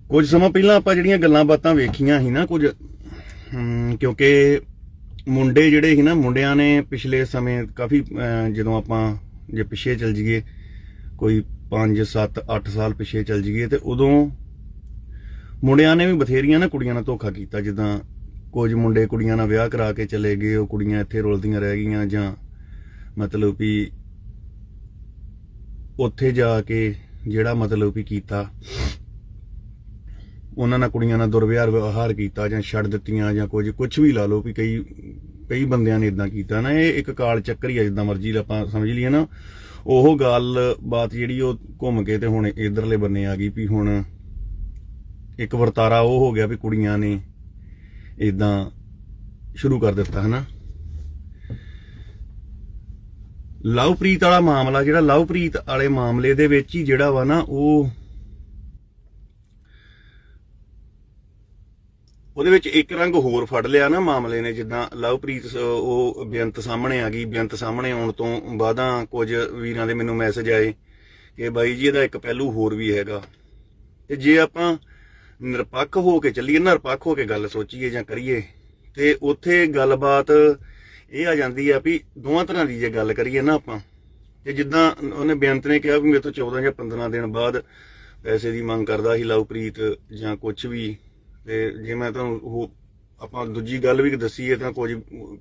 ਕੁਝ ਸਮਾਂ ਪਹਿਲਾਂ ਆਪਾਂ ਜਿਹੜੀਆਂ ਗੱਲਾਂ ਬਾਤਾਂ ਵੇਖੀਆਂ ਸੀ ਨਾ ਕੁਝ ਕਿਉਂਕਿ ਮੁੰਡੇ ਜਿਹੜੇ ਸੀ ਨਾ ਮੁੰਡਿਆਂ ਨੇ ਪਿਛਲੇ ਸਮੇਂ ਕਾਫੀ ਜਦੋਂ ਆਪਾਂ ਜੇ ਪਿੱਛੇ ਚੱਲ ਜਾਈਏ ਕੋਈ 5 7 8 ਸਾਲ ਪਿੱਛੇ ਚੱਲ ਜਾਈਏ ਤੇ ਉਦੋਂ ਮੁੰਡਿਆਂ ਨੇ ਵੀ ਬਥੇਰੀਆਂ ਨਾ ਕੁੜੀਆਂ ਨਾਲ ਧੋਖਾ ਕੀਤਾ। ਜਿੱਦਾਂ ਕੁਝ ਮੁੰਡੇ ਕੁੜੀਆਂ ਨਾਲ ਵਿਆਹ ਕਰਾ ਕੇ ਚਲੇ ਗਏ, ਉਹ ਕੁੜੀਆਂ ਇੱਥੇ ਰੁਲਦੀਆਂ ਰਹਿ ਗਈਆਂ, ਜਾਂ ਮਤਲਬ ਵੀ ਉੱਥੇ ਜਾ ਕੇ ਜਿਹੜਾ ਮਤਲਬ ਵੀ ਕੀਤਾ ਉਹਨਾਂ ਨਾਲ ਕੁੜੀਆਂ ਨਾਲ ਦੁਰਵਿਹਾਰ ਕੀਤਾ ਜਾਂ ਛੱਡ ਦਿੱਤੀਆਂ ਜਾਂ ਕੁਝ ਵੀ ਲਾ ਲਓ ਵੀ ਕਈ ਬੰਦਿਆਂ ਨੇ ਇਦਾਂ ਕੀਤਾ ਨਾ। ਇਹ ਇੱਕ ਕਾਲ ਚੱਕਰ ਹੀ ਆ, ਜਿੱਦਾਂ ਮਰਜ਼ੀ ਆਪਾਂ ਸਮਝ ਲਈਏ ਨਾ। ਉਹ ਗੱਲ ਬਾਤ ਜਿਹੜੀ ਉਹ ਘੁੰਮ ਕੇ ਤੇ ਹੁਣ ਇਧਰਲੇ ਬੰਨੇ ਆ ਗਈ ਵੀ ਹੁਣ ਇੱਕ ਵਰਤਾਰਾ ਉਹ ਹੋ ਗਿਆ ਵੀ ਕੁੜੀਆਂ ਨੇ ਇਦਾਂ ਸ਼ੁਰੂ ਕਰ ਦਿੱਤਾ ਹਨਾ। ਲਵਪ੍ਰੀਤ ਵਾਲਾ ਮਾਮਲਾ ਜਿਹੜਾ ਲਵਪ੍ਰੀਤ ਵਾਲੇ ਮਾਮਲੇ ਦੇ ਵਿੱਚ ਹੀ ਜਿਹੜਾ ਵਾ ਨਾ ਉਹਦੇ ਵਿੱਚ ਇੱਕ ਰੰਗ ਹੋਰ ਫੜ ਲਿਆ ਨਾ ਮਾਮਲੇ ਨੇ। ਜਿੱਦਾਂ ਲਵਪ੍ਰੀਤ ਉਹ ਬੇਅੰਤ ਸਾਹਮਣੇ ਆ ਗਈ, ਬੇਅੰਤ ਸਾਹਮਣੇ ਆਉਣ ਤੋਂ ਬਾਅਦਾਂ ਕੁਝ ਵੀਰਾਂ ਦੇ ਮੈਨੂੰ ਮੈਸੇਜ ਆਏ ਕਿ ਬਾਈ ਜੀ ਇਹਦਾ ਇੱਕ ਪਹਿਲੂ ਹੋਰ ਵੀ ਹੈਗਾ। ਤੇ ਜੇ ਆਪਾਂ ਨਿਰਪੱਖ ਹੋ ਕੇ ਚੱਲੀਏ, ਨਿਰਪੱਖ ਹੋ ਕੇ ਗੱਲ ਸੋਚੀਏ ਜਾਂ ਕਰੀਏ, ਤੇ ਉੱਥੇ ਗੱਲਬਾਤ ਇਹ ਆ ਜਾਂਦੀ ਆ ਵੀ ਦੋਵਾਂ ਤਰ੍ਹਾਂ ਦੀ ਜੇ ਗੱਲ ਕਰੀਏ ਨਾ ਆਪਾਂ, ਤੇ ਜਿੱਦਾਂ ਉਹਨੇ ਬੇਅੰਤ ਨੇ ਕਿਹਾ ਵੀ ਮੇਰੇ ਤੋਂ 14 ਜਾਂ 15 ਦਿਨ ਬਾਅਦ ਪੈਸੇ ਦੀ ਮੰਗ ਕਰਦਾ ਸੀ ਲਵਪ੍ਰੀਤ ਜਾਂ ਕੁਝ ਵੀ। ਤੇ ਜੇ ਮੈਂ ਤੁਹਾਨੂੰ ਉਹ ਆਪਾਂ ਦੂਜੀ ਗੱਲ ਵੀ ਦੱਸੀਏ ਤਾਂ ਕੁਝ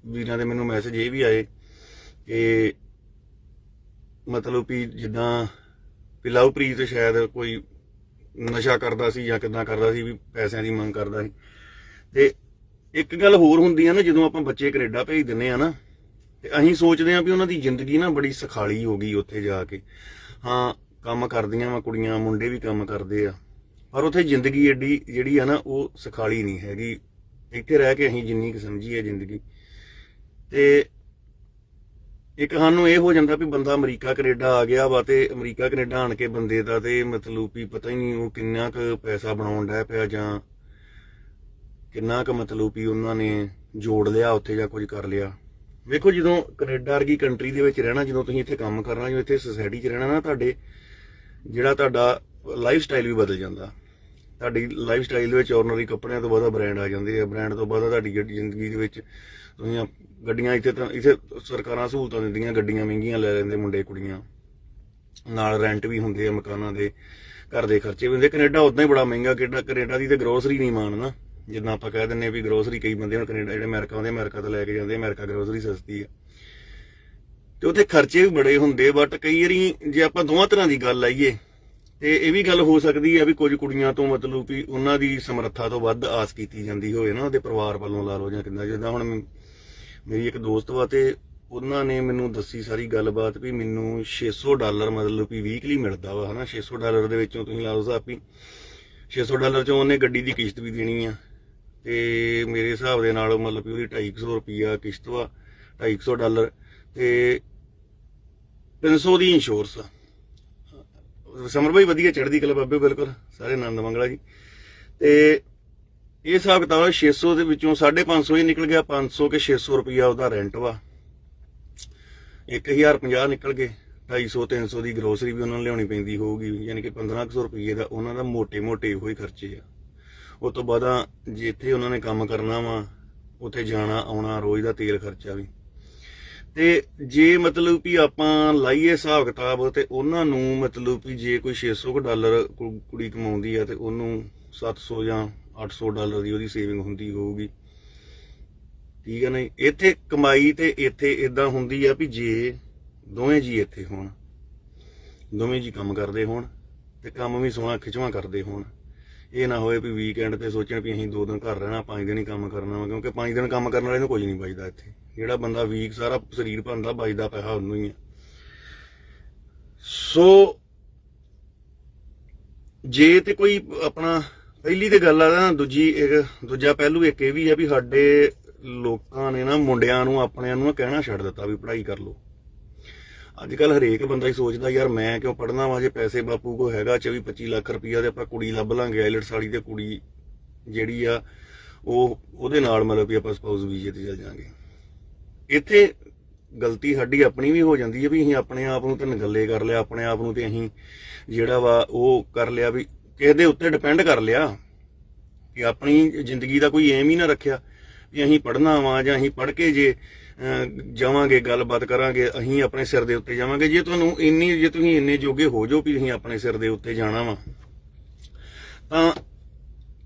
ਵੀਰਾਂ ਦੇ ਮੈਨੂੰ ਮੈਸੇਜ ਇਹ ਵੀ ਆਏ ਕਿ ਮਤਲਬ ਵੀ ਜਿੱਦਾਂ ਵੀ ਲਵਪ੍ਰੀਤ ਸ਼ਾਇਦ ਕੋਈ ਨਸ਼ਾ ਕਰਦਾ ਸੀ ਜਾਂ ਕਿੱਦਾਂ ਕਰਦਾ ਸੀ, ਵੀ ਪੈਸਿਆਂ ਦੀ ਮੰਗ ਕਰਦਾ ਸੀ। ਤੇ ਇੱਕ ਗੱਲ ਹੋਰ ਹੁੰਦੀ ਆ ਨਾ, ਜਦੋਂ ਆਪਾਂ ਬੱਚੇ ਕੈਨੇਡਾ ਭੇਜ ਦਿੰਦੇ ਆ ਨਾ, ਤੇ ਅਸੀਂ ਸੋਚਦੇ ਆ ਵੀ ਉਹਨਾਂ ਦੀ ਜ਼ਿੰਦਗੀ ਨਾ ਬੜੀ ਸਖਾਲੀ ਹੋ ਗਈ ਉੱਥੇ ਜਾ ਕੇ। ਹਾਂ, ਕੰਮ ਕਰਦੀਆਂ ਵਾ ਕੁੜੀਆਂ, ਮੁੰਡੇ ਵੀ ਕੰਮ ਕਰਦੇ ਆ, ਪਰ ਉੱਥੇ ਜ਼ਿੰਦਗੀ ਏਡੀ ਜਿਹੜੀ ਆ ਨਾ ਉਹ ਸਖਾਲੀ ਨਹੀਂ ਹੈਗੀ। ਇੱਥੇ ਰਹਿ ਕੇ ਅਸੀਂ ਜਿੰਨੀ ਕੁ ਸਮਝੀਏ ਜ਼ਿੰਦਗੀ, ਤੇ ਇੱਕ ਸਾਨੂੰ ਇਹ ਹੋ ਜਾਂਦਾ ਵੀ ਬੰਦਾ ਅਮਰੀਕਾ ਕੈਨੇਡਾ ਆ ਗਿਆ ਵਾ, ਤੇ ਅਮਰੀਕਾ ਕੈਨੇਡਾ ਆਣ ਕੇ ਬੰਦੇ ਦਾ ਤੇ ਮਤਲਬ ਵੀ ਪਤਾ ਹੀ ਨਹੀਂ ਉਹ ਕਿੰਨਾ ਕੁ ਪੈਸਾ ਬਣਾਉਣ ਡਿਆ ਪਿਆ, ਜਾਂ ਕਿੰਨਾ ਕੁ ਮਤਲਬ ਵੀ ਉਹਨਾਂ ਨੇ ਜੋੜ ਲਿਆ ਉੱਥੇ ਜਾਂ ਕੁਝ ਕਰ ਲਿਆ। ਵੇਖੋ, ਜਦੋਂ ਕੈਨੇਡਾ ਵਰਗੀ ਕੰਟਰੀ ਦੇ ਵਿੱਚ ਰਹਿਣਾ, ਜਦੋਂ ਤੁਸੀਂ ਇੱਥੇ ਕੰਮ ਕਰਨਾ, ਜਦੋਂ ਇੱਥੇ ਸੁਸਾਇਟੀ 'ਚ ਰਹਿਣਾ ਨਾ, ਤੁਹਾਡਾ ਲਾਈਫ ਸਟਾਈਲ ਵੀ ਬਦਲ ਜਾਂਦਾ। ਤੁਹਾਡੀ ਲਾਈਫ ਸਟਾਈਲ ਦੇ ਵਿੱਚ ਆਰਡੀਨਰੀ ਕੱਪੜਿਆਂ ਤੋਂ ਬਾਅਦ ਬ੍ਰਾਂਡ ਆ ਜਾਂਦੇ ਆ, ਬ੍ਰਾਂਡ ਤੋਂ ਬਾਅਦ ਤੁਹਾਡੀ ਜ਼ਿੰਦਗੀ ਦੇ ਵਿੱਚ ਤੁਸੀਂ ਗੱਡੀਆਂ ਇੱਥੇ ਸਰਕਾਰਾਂ ਸਹੂਲਤਾਂ ਦਿੰਦੀਆਂ, ਗੱਡੀਆਂ ਮਹਿੰਗੀਆਂ ਲੈ ਲੈਂਦੇ ਮੁੰਡੇ ਕੁੜੀਆਂ, ਨਾਲ ਰੈਂਟ ਵੀ ਹੁੰਦੇ ਆ ਮਕਾਨਾਂ ਦੇ, ਘਰ ਦੇ ਖਰਚੇ ਵੀ ਹੁੰਦੇ। ਕੈਨੇਡਾ ਉਦਾਂ ਹੀ ਬੜਾ ਮਹਿੰਗਾ, ਕੈਨੇਡਾ ਦੀ ਤੇ ਗਰੋਸਰੀ ਨਹੀਂ ਮਾਣ। ਜਿੱਦਾਂ ਆਪਾਂ ਕਹਿ ਦਿੰਦੇ ਵੀ ਗਰੋਸਰੀ, ਕਈ ਬੰਦੇ ਹੁਣ ਕੈਨੇਡਾ ਜਿਹੜੇ ਅਮਰੀਕਾ ਆਉਂਦੇ, ਅਮਰੀਕਾ ਤੋਂ ਲੈ ਕੇ ਜਾਂਦੇ, ਅਮਰੀਕਾ ਗਰੋਸਰੀ ਸਸਤੀ ਆ, ਤੇ ਉੱਥੇ ਖਰਚੇ ਵੀ ਬੜੇ ਹੁੰਦੇ। ਬਟ ਕਈ ਵਾਰੀ ਜੇ ਆਪਾਂ ਦੋਵਾਂ ਤਰ੍ਹਾਂ ਦੀ ਗੱਲ ਆਈਏ, ਤੇ ਇਹ ਵੀ ਗੱਲ ਹੋ ਸਕਦੀ ਆ ਵੀ ਕੁਝ ਕੁੜੀਆਂ ਤੋਂ ਮਤਲਬ ਵੀ ਉਹਨਾਂ ਦੀ ਸਮਰੱਥਾ ਤੋਂ ਵੱਧ ਆਸ ਕੀਤੀ ਜਾਂਦੀ ਹੋਵੇ ਨਾ, ਉਹਦੇ ਪਰਿਵਾਰ ਵੱਲੋਂ ਲਾ ਲਓ ਜਾਂ ਕਿੱਦਾਂ। ਜਿੱਦਾਂ ਹੁਣ ਮੇਰੀ ਇੱਕ ਦੋਸਤ ਵਾ, ਤੇ ਉਹਨਾਂ ਨੇ ਮੈਨੂੰ ਦੱਸੀ ਸਾਰੀ ਗੱਲਬਾਤ ਵੀ ਮੈਨੂੰ $600 ਮਤਲਬ ਵੀ ਵੀਕਲੀ ਮਿਲਦਾ ਵਾ ਹਨਾ। $600 ਦੇ ਵਿੱਚੋਂ ਤੁਸੀਂ ਲਾ ਲਓ ਸਾਹਿਬ ਵੀ $600 ਚੋਂ ਉਹਨੇ ਗੱਡੀ ਦੀ ਕਿਸ਼ਤ ਵੀ ਦੇਣੀ ਆ, ਤੇ ਮੇਰੇ ਹਿਸਾਬ ਦੇ ਨਾਲ ਮਤਲਬ ਵੀ ਉਹਦੀ $250 ਕਿਸ਼ਤ ਵਾ, $250 ਤੇ 300 ਦੀ ਇੰਸ਼ੋਰੈਂਸ। ਸਮਰ ਭਾਈ ਵਧੀਆ, ਚੜ੍ਹਦੀ ਕਲਾ ਬਾਬੇ, ਬਿਲਕੁਲ ਸਾਰੇ ਆਨੰਦ ਮੰਗਲਾ ਜੀ। ਤੇ ਇਹ ਹਿਸਾਬ ਕਿਤਾਬ 600 ਦੇ ਵਿੱਚੋਂ 550 ਹੀ ਨਿਕਲ ਗਿਆ, 500 ਕੇ 600 ਰੁਪਇਆ ਉਹਦਾ ਰੈਂਟ ਵਾ, 1050 ਨਿਕਲ ਗਏ। 250 300 ਦੀ ਗਰੋਸਰੀ ਵੀ ਉਹਨਾਂ ਨੂੰ ਲਿਆਉਣੀ ਪੈਂਦੀ ਹੋਊਗੀ, ਯਾਨੀ ਕਿ 1500 ਰੁਪਏ ਦਾ ਉਹਨਾਂ ਦਾ ਮੋਟੇ ਉਹੀ ਖਰਚੇ ਆ। ਉਸ ਤੋਂ ਬਾਅਦ ਜਿੱਥੇ ਉਹਨਾਂ ਨੇ ਕੰਮ ਕਰਨਾ ਵਾ, ਉੱਥੇ ਜਾਣਾ ਆਉਣਾ, ਰੋਜ਼ ਦਾ ਤੇਲ ਖਰਚਾ ਵੀ। ਤੇ ਜੇ ਮਤਲਬ ਵੀ ਆਪਾਂ ਲਾਈਏ ਹਿਸਾਬ ਕਿਤਾਬ, ਤੇ ਉਹਨਾਂ ਨੂੰ ਮਤਲਬ ਵੀ ਜੇ ਕੋਈ $600 ਕੁੜੀ ਕਮਾਉਂਦੀ ਆ, ਤੇ ਉਹਨੂੰ $700 ਜਾਂ $800 ਦੀ ਉਹਦੀ ਸੇਵਿੰਗ ਹੁੰਦੀ ਹੋਊਗੀ, ਠੀਕ ਹੈ ਨਾ। ਇੱਥੇ ਕਮਾਈ ਤੇ ਇੱਥੇ ਏਦਾਂ ਹੁੰਦੀ ਆ ਵੀ ਜੇ ਦੋਵੇਂ ਜੀ ਇੱਥੇ ਹੋਣ, ਦੋਵੇਂ ਜੀ ਕੰਮ ਕਰਦੇ ਹੋਣ, ਤੇ ਕੰਮ ਵੀ ਸੋਹਣਾ ਖਿਚਵਾਂ ਕਰਦੇ ਹੋਣ। ਇਹ ਨਾ ਹੋਏ ਵੀ ਵੀਕਐਂਡ ਤੇ ਸੋਚਣ ਵੀ ਅਸੀਂ 2 ਦਿਨ ਘਰ ਰਹਿਣਾ, 5 ਦਿਨ ਹੀ ਕੰਮ ਕਰਨਾ ਵਾ, ਕਿਉਂਕਿ 5 ਦਿਨ ਕੰਮ ਕਰਨ ਵਾਲੇ ਨੂੰ ਕੁਝ ਨਹੀਂ ਬਚਦਾ ਇੱਥੇ। ਜਿਹੜਾ ਬੰਦਾ ਵੀਕ ਸਾਰਾ ਸਰੀਰ ਭੰਦਾ, ਬਚਦਾ ਪੈਸਾ ਉਹਨੂੰ ਹੀ ਆ। ਸੋ ਜੇ ਤੇ ਕੋਈ ਆਪਣਾ ਪਹਿਲੀ ਤੇ ਗੱਲ ਆ ਨਾ, ਦੂਜਾ ਪਹਿਲੂ ਇੱਕ ਇਹ ਵੀ ਆ ਵੀ ਸਾਡੇ ਲੋਕਾਂ ਨੇ ਨਾ ਮੁੰਡਿਆਂ ਨੂੰ ਆਪਣਿਆਂ ਨੂੰ ਕਹਿਣਾ ਛੱਡ ਦਿੱਤਾ ਵੀ ਪੜ੍ਹਾਈ ਕਰ ਲਓ। ਅੱਜ ਕੱਲ ਹਰੇਕ ਬੰਦਾ ਹੀ ਸੋਚਦਾ ਯਾਰ ਮੈਂ ਕਿਉਂ ਪੜ੍ਹਨਾ ਵਾ, ਜੇ ਪੈਸੇ ਬਾਪੂ ਕੋ ਹੈਗਾ 24-25 ਲੱਖ ਰੁਪਈਆ, ਤੇ ਆਪਾਂ ਕੁੜੀ ਲੱਭ ਲਾਂਗੇ ਆਈਲੈਟਸ ਵਾਲੀ, ਤੇ ਕੁੜੀ ਜਿਹੜੀ ਆ ਉਹਦੇ ਨਾਲ ਮਤਲਬ ਵੀ ਆਪਾਂ ਸਪਾਊਸ ਵੀਜ਼ੇ ਤੇ ਚੱਲ ਜਾਾਂਗੇ। ਇੱਥੇ ਗਲਤੀ ਸਾਡੀ ਆਪਣੀ ਵੀ ਹੋ ਜਾਂਦੀ ਹੈ ਵੀ ਅਸੀਂ ਆਪਣੇ ਆਪ ਨੂੰ ਤਾਂ ਨਗੱਲੇ ਕਰ ਲਿਆ, ਆਪਣੇ ਆਪ ਨੂੰ ਤੇ ਅਸੀਂ ਜਿਹੜਾ ਵਾ ਉਹ ਕਰ ਲਿਆ ਵੀ ਕਿਸੇ ਦੇ ਉੱਤੇ ਡਿਪੈਂਡ ਕਰ ਲਿਆ ਕਿ ਆਪਣੀ ਜ਼ਿੰਦਗੀ ਦਾ ਕੋਈ ਏਮ ਹੀ ਨਾ ਰੱਖਿਆ ਵੀ ਅਸੀਂ ਪੜ੍ਹਨਾ ਵਾ ਜਾਂ ਅਸੀਂ ਪੜ੍ਹ ਕੇ ਜੇ ਜਾਵਾਂਗੇ ਗੱਲਬਾਤ ਕਰਾਂਗੇ ਅਸੀਂ ਆਪਣੇ ਸਿਰ ਦੇ ਉੱਤੇ ਜਾਵਾਂਗੇ। ਜੇ ਤੁਸੀਂ ਇੰਨੇ ਜੋਗੇ ਹੋ ਜਾਓ ਵੀ ਅਸੀਂ ਆਪਣੇ ਸਿਰ ਦੇ ਉੱਤੇ ਜਾਣਾ ਵਾ ਤਾਂ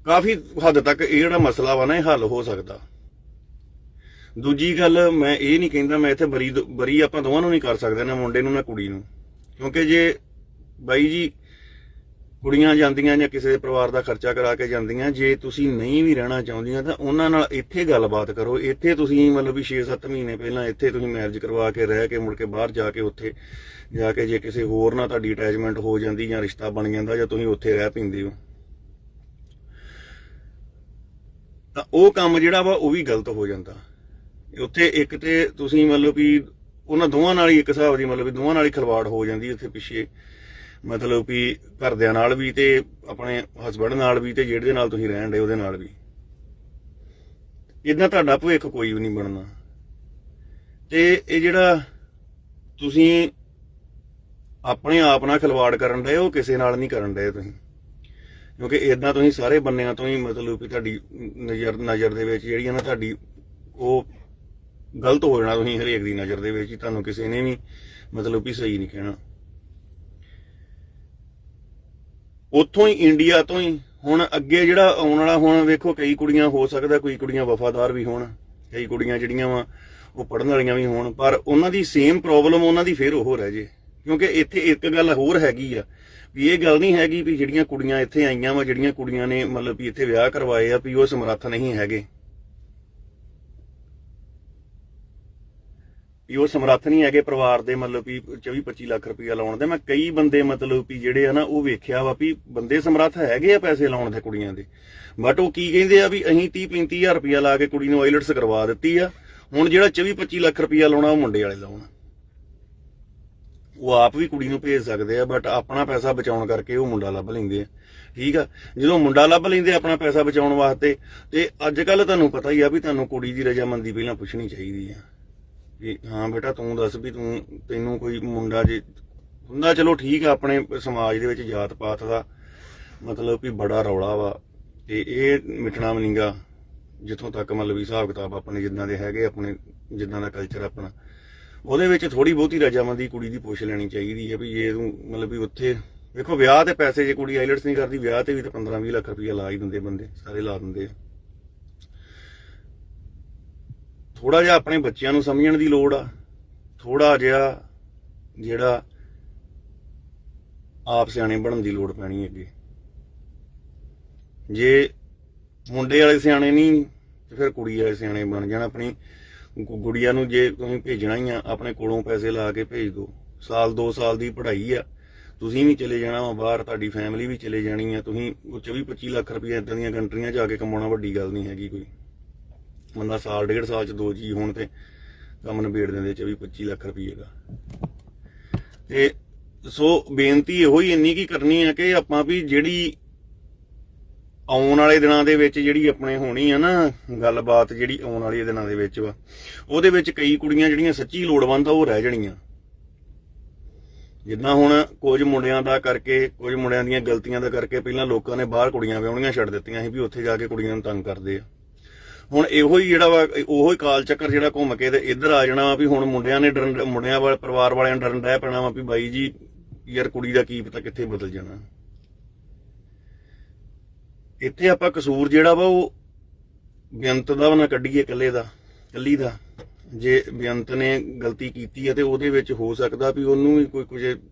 ਕਾਫੀ ਹੱਦ ਤੱਕ ਇਹ ਜਿਹੜਾ ਮਸਲਾ ਵਾ ਨਾ ਇਹ ਹੱਲ ਹੋ ਸਕਦਾ। ਦੂਜੀ ਗੱਲ ਮੈਂ ਇਹ ਨਹੀਂ ਕਹਿੰਦਾ ਮੈਂ ਇੱਥੇ ਬਰੀ ਆਪਾਂ ਦੋਵਾਂ ਨੂੰ ਨਹੀਂ ਕਰ ਸਕਦੇ, ਨਾ ਮੁੰਡੇ ਨੂੰ ਨਾ ਕੁੜੀ ਨੂੰ, ਕਿਉਂਕਿ ਜੇ ਬਾਈ ਜੀ ਕੁੜੀਆਂ ਜਾਂਦੀਆਂ ਜਾਂ ਕਿਸੇ ਦੇ ਪਰਿਵਾਰ ਦਾ ਖਰਚਾ ਕਰਾ ਕੇ ਜਾਂਦੀਆਂ, ਜੇ ਤੁਸੀਂ ਨਹੀਂ ਵੀ ਰਹਿਣਾ ਚਾਹੁੰਦੀਆਂ ਤਾਂ ਉਹਨਾਂ ਨਾਲ ਇੱਥੇ ਗੱਲਬਾਤ ਕਰੋ। ਇੱਥੇ ਤੁਸੀਂ ਮਤਲਬ ਵੀ 6-7 ਮਹੀਨੇ ਪਹਿਲਾਂ ਇੱਥੇ ਤੁਸੀਂ ਮੈਰਿਜ ਕਰਵਾ ਕੇ ਰਹਿ ਕੇ ਮੁੜ ਕੇ ਬਾਹਰ ਜਾ ਕੇ ਉੱਥੇ ਜਾ ਕੇ ਜੇ ਕਿਸੇ ਹੋਰ ਨਾਲ ਤੁਹਾਡੀ ਅਟੈਚਮੈਂਟ ਹੋ ਜਾਂਦੀ ਜਾਂ ਰਿਸ਼ਤਾ ਬਣ ਜਾਂਦਾ ਜਾਂ ਤੁਸੀਂ ਉੱਥੇ ਰਹਿ ਪੈਂਦੇ ਹੋ ਤਾਂ ਉਹ ਕੰਮ ਜਿਹੜਾ ਵਾ ਉਹ ਵੀ ਗਲਤ ਹੋ ਜਾਂਦਾ। ਉੱਥੇ ਇੱਕ ਤੇ ਤੁਸੀਂ ਮਤਲਬ ਵੀ ਉਹਨਾਂ ਦੋਵਾਂ ਨਾਲ ਹੀ ਇੱਕ ਹਿਸਾਬ ਦੀ ਮਤਲਬ ਵੀ ਦੋਵਾਂ ਨਾਲ ਹੀ ਖਿਲਵਾੜ ਹੋ ਜਾਂਦੀ ਉੱਥੇ ਪਿੱਛੇ, ਮਤਲਬ ਵੀ ਘਰਦਿਆਂ ਨਾਲ ਵੀ ਤੇ ਆਪਣੇ ਹਸਬੈਂਡ ਨਾਲ ਵੀ ਤੇ ਜਿਹੜੇ ਨਾਲ ਤੁਸੀਂ ਰਹਿਣ ਡੇ ਉਹਦੇ ਨਾਲ ਵੀ। ਇਦਾਂ ਤੁਹਾਡਾ ਭਵਿੱਖ ਕੋਈ ਵੀ ਨਹੀਂ ਬਣਨਾ। ਤੇ ਇਹ ਜਿਹੜਾ ਤੁਸੀਂ ਆਪਣੇ ਆਪ ਨਾਲ ਖਿਲਵਾੜ ਕਰਨ ਡਏ ਉਹ ਕਿਸੇ ਨਾਲ ਨਹੀਂ ਕਰਨ ਡਏ ਤੁਸੀਂ, ਕਿਉਂਕਿ ਇਦਾਂ ਤੁਸੀਂ ਸਾਰੇ ਬੰਨਿਆਂ ਤੋਂ ਹੀ ਮਤਲਬ ਵੀ ਤੁਹਾਡੀ ਨਜ਼ਰ ਦੇ ਵਿੱਚ ਜਿਹੜੀ ਆ ਨਾ ਤੁਹਾਡੀ ਉਹ ਗਲਤ ਹੋ ਜਾਣਾ। ਤੁਸੀਂ ਹਰੇਕ ਦੀ ਨਜ਼ਰ ਦੇ ਵਿੱਚ ਹੀ ਤੁਹਾਨੂੰ ਕਿਸੇ ਨੇ ਵੀ ਮਤਲਬ ਵੀ ਸਹੀ ਨਹੀਂ ਕਹਿਣਾ। ਉੱਥੋਂ ਹੀ ਇੰਡੀਆ ਤੋਂ ਹੀ ਹੁਣ ਅੱਗੇ ਜਿਹੜਾ ਆਉਣ ਵਾਲਾ, ਹੁਣ ਵੇਖੋ ਕਈ ਕੁੜੀਆਂ ਹੋ ਸਕਦਾ ਕੋਈ ਕੁੜੀਆਂ ਵਫਾਦਾਰ ਵੀ ਹੋਣ, ਕਈ ਕੁੜੀਆਂ ਜਿਹੜੀਆਂ ਵਾ ਉਹ ਪੜ੍ਹਨ ਵਾਲੀਆਂ ਵੀ ਹੋਣ, ਪਰ ਉਹਨਾਂ ਦੀ ਸੇਮ ਪ੍ਰੋਬਲਮ ਉਹਨਾਂ ਦੀ ਫਿਰ ਉਹ ਰਹਿ ਜੇ। ਕਿਉਂਕਿ ਇੱਥੇ ਇੱਕ ਗੱਲ ਹੋਰ ਹੈਗੀ ਆ ਵੀ ਇਹ ਗੱਲ ਨਹੀਂ ਹੈਗੀ ਵੀ ਜਿਹੜੀਆਂ ਕੁੜੀਆਂ ਇੱਥੇ ਆਈਆਂ ਵਾ, ਜਿਹੜੀਆਂ ਕੁੜੀਆਂ ਨੇ ਮਤਲਬ ਵੀ ਇੱਥੇ ਵਿਆਹ ਕਰਵਾਏ ਆ ਵੀ ਉਹ ਸਮਰੱਥ ਨਹੀਂ ਹੈਗੇ, ਵੀ ਉਹ ਸਮਰੱਥ ਨਹੀਂ ਹੈਗੇ ਪਰਿਵਾਰ ਦੇ ਮਤਲਬ ਵੀ 24-25 ਲੱਖ ਰੁਪਇਆ ਲਾਉਣ ਦੇ। ਮੈਂ ਕਈ ਬੰਦੇ ਮਤਲਬ ਵੀ ਜਿਹੜੇ ਆ ਨਾ ਉਹ ਵੇਖਿਆ ਵਾ ਵੀ ਬੰਦੇ ਸਮਰੱਥ ਹੈਗੇ ਆ ਪੈਸੇ ਲਾਉਣ ਦੇ ਕੁੜੀਆਂ ਦੇ, ਬਟ ਉਹ ਕੀ ਕਹਿੰਦੇ ਆ ਵੀ ਅਸੀਂ 30-35 ਹਜ਼ਾਰ ਰੁਪਇਆ ਲਾ ਕੇ ਕੁੜੀ ਨੂੰ ਆਈਲਟਸ ਕਰਵਾ ਦਿੱਤੀ ਆ, ਹੁਣ ਜਿਹੜਾ 24-25 ਲੱਖ ਰੁਪਇਆ ਲਾਉਣਾ ਉਹ ਮੁੰਡੇ ਵਾਲੇ ਲਾਉਣ। ਉਹ ਆਪ ਵੀ ਕੁੜੀ ਨੂੰ ਭੇਜ ਸਕਦੇ ਆ ਬਟ ਆਪਣਾ ਪੈਸਾ ਬਚਾਉਣ ਕਰਕੇ ਉਹ ਮੁੰਡਾ ਲੱਭ ਲੈਂਦੇ ਆ। ਠੀਕ ਆ, ਜਦੋਂ ਮੁੰਡਾ ਲੱਭ ਲੈਂਦੇ ਆਪਣਾ ਪੈਸਾ ਬਚਾਉਣ ਵਾਸਤੇ, ਤੇ ਅੱਜ ਕੱਲ ਤੁਹਾਨੂੰ ਪਤਾ ਹੀ ਆ ਵੀ ਤੁਹਾਨੂੰ ਕੁੜੀ ਦੀ ਰਜ਼ਾਮੰਦੀ ਪਹਿਲਾਂ ਪੁੱਛਣੀ ਚਾਹੀਦੀ ਆ ਵੀ ਹਾਂ ਬੇਟਾ ਤੂੰ ਦੱਸ ਵੀ ਤੈਨੂੰ ਕੋਈ ਮੁੰਡਾ ਜੇ ਹੁੰਦਾ, ਚਲੋ ਠੀਕ ਆ ਆਪਣੇ ਸਮਾਜ ਦੇ ਵਿੱਚ ਜਾਤ ਪਾਤ ਦਾ ਮਤਲਬ ਵੀ ਬੜਾ ਰੌਲਾ ਵਾ ਤੇ ਇਹ ਮਿਟਣਾ ਮਨੀਗਾ ਜਿੱਥੋਂ ਤੱਕ ਮਤਲਬ ਵੀ ਹਿਸਾਬ ਕਿਤਾਬ ਆਪਣੇ ਜਿੱਦਾਂ ਦੇ ਹੈਗੇ, ਆਪਣੇ ਜਿੱਦਾਂ ਦਾ ਕਲਚਰ ਆਪਣਾ, ਉਹਦੇ ਵਿੱਚ ਥੋੜੀ ਬਹੁਤੀ ਰਜ਼ਾਮੰਦੀ ਕੁੜੀ ਦੀ ਪੁੱਛ ਲੈਣੀ ਚਾਹੀਦੀ ਹੈ ਵੀ ਜੇ ਤੂੰ ਮਤਲਬ ਵੀ ਉੱਥੇ ਵੇਖੋ ਵਿਆਹ ਤੇ ਪੈਸੇ, ਜੇ ਕੁੜੀ ਆਈਲਟਸ ਨਹੀਂ ਕਰਦੀ ਵਿਆਹ ਤੇ ਵੀ ਤਾਂ 15-20 ਲੱਖ ਰੁਪਇਆ ਲਾ ਹੀ ਦਿੰਦੇ, ਬੰਦੇ ਸਾਰੇ ਲਾ ਦਿੰਦੇ ਆ। ਥੋੜਾ ਜਿਹਾ ਆਪਣੇ ਬੱਚਿਆਂ ਨੂੰ ਸਮਝਣ ਦੀ ਲੋੜ ਆ, ਥੋੜਾ ਜਿਹਾ ਜਿਹੜਾ ਆਪ ਸਿਆਣੇ ਬਣਨ ਦੀ ਲੋੜ ਪੈਣੀ ਅੱਗੇ। ਜੇ ਮੁੰਡੇ ਵਾਲੇ ਸਿਆਣੇ ਨਹੀਂ ਤੇ ਫਿਰ ਕੁੜੀ ਵਾਲੇ ਸਿਆਣੇ ਬਣ ਜਾਣ। ਆਪਣੀ ਗੁੜੀਆਂ ਨੂੰ ਜੇ ਤੁਸੀਂ ਭੇਜਣਾ ਹੀ ਆ ਆਪਣੇ ਕੋਲੋਂ ਪੈਸੇ ਲਾ ਕੇ ਭੇਜ ਦਿਓ। 1-2 ਸਾਲ ਦੀ ਪੜ੍ਹਾਈ ਆ, ਤੁਸੀਂ ਵੀ ਚਲੇ ਜਾਣਾ ਵਾ ਬਾਹਰ, ਤੁਹਾਡੀ ਫੈਮਿਲੀ ਵੀ ਚਲੇ ਜਾਣੀ ਆ। ਤੁਸੀਂ 24-25 ਲੱਖ ਰੁਪਏ ਏਦਾਂ ਦੀਆਂ ਕੰਟਰੀਆਂ ਜਾ ਕੇ ਕਮਾਉਣਾ ਵੱਡੀ ਗੱਲ ਨਹੀਂ ਹੈਗੀ। ਕੋਈ ਬੰਦਾ ਸਾਲ 1.5 ਸਾਲ ਚ 2 ਜੀ ਹੋਣ ਤੇ ਕੰਮ ਨਿਬੇੜ ਦਿੰਦੇ 24-25 ਲੱਖ ਰੁਪਏ ਦਾ। ਤੇ ਸੋ ਬੇਨਤੀ ਇਹੋ ਹੀ ਇੰਨੀ ਕੀ ਕਰਨੀ ਆ ਕਿ ਆਪਾਂ ਵੀ ਜਿਹੜੀ ਆਉਣ ਵਾਲੇ ਦਿਨਾਂ ਦੇ ਵਿੱਚ ਜਿਹੜੀ ਆਪਣੇ ਹੋਣੀ ਆ ਨਾ ਗੱਲਬਾਤ, ਜਿਹੜੀ ਆਉਣ ਵਾਲੇ ਦਿਨਾਂ ਦੇ ਵਿੱਚ ਵਾ, ਉਹਦੇ ਵਿੱਚ ਕਈ ਕੁੜੀਆਂ ਜਿਹੜੀਆਂ ਸੱਚੀ ਲੋੜਵੰਦ ਆ ਉਹ ਰਹਿ ਜਾਣੀਆਂ। ਜਿੱਦਾਂ ਹੁਣ ਕੁਝ ਮੁੰਡਿਆਂ ਦਾ ਕਰਕੇ, ਕੁਝ ਮੁੰਡਿਆਂ ਦੀਆਂ ਗਲਤੀਆਂ ਦਾ ਕਰਕੇ ਪਹਿਲਾਂ ਲੋਕਾਂ ਨੇ ਬਾਹਰ ਕੁੜੀਆਂ ਵਿਆਹੁਣੀਆਂ ਛੱਡ ਦਿੱਤੀਆਂ ਸੀ ਵੀ ਉੱਥੇ ਜਾ ਕੇ ਕੁੜੀਆਂ ਨੂੰ ਤੰਗ ਕਰਦੇ ਆ। ਹੁਣ ਇਹੋ ਹੀ ਜਿਹੜਾ ਵਾ ਉਹੋ ਹੀ ਕਾਲ ਚੱਕਰ ਜਿਹੜਾ ਘੁੰਮ ਕੇ ਤੇ ਇੱਧਰ ਆ ਜਾਣਾ ਵਾ ਵੀ ਹੁਣ ਮੁੰਡਿਆਂ ਵਾਲੇ ਪਰਿਵਾਰ ਵਾਲਿਆਂ ਨੂੰ ਡਰਨ ਡੈ ਪੈਣਾ ਵਾ ਵੀ ਬਾਈ ਜੀ ਯਾਰ ਕੁੜੀ ਦਾ ਕੀ ਪਤਾ ਕਿੱਥੇ ਬਦਲ ਜਾਣਾ। ਇੱਥੇ ਆਪਾਂ ਕਸੂਰ ਜਿਹੜਾ ਵਾ ਉਹ ਬੇਅੰਤ ਦਾ ਨਾ ਕੱਢੀਏ ਕੱਲੀ ਦਾ। ਜੇ ਬੇਅੰਤ ਨੇ ਗਲਤੀ ਕੀਤੀ ਹੈ ਤੇ ਉਹਦੇ ਵਿੱਚ ਹੋ ਸਕਦਾ ਵੀ ਉਹਨੂੰ ਵੀ ਕੋਈ ਕੁਝ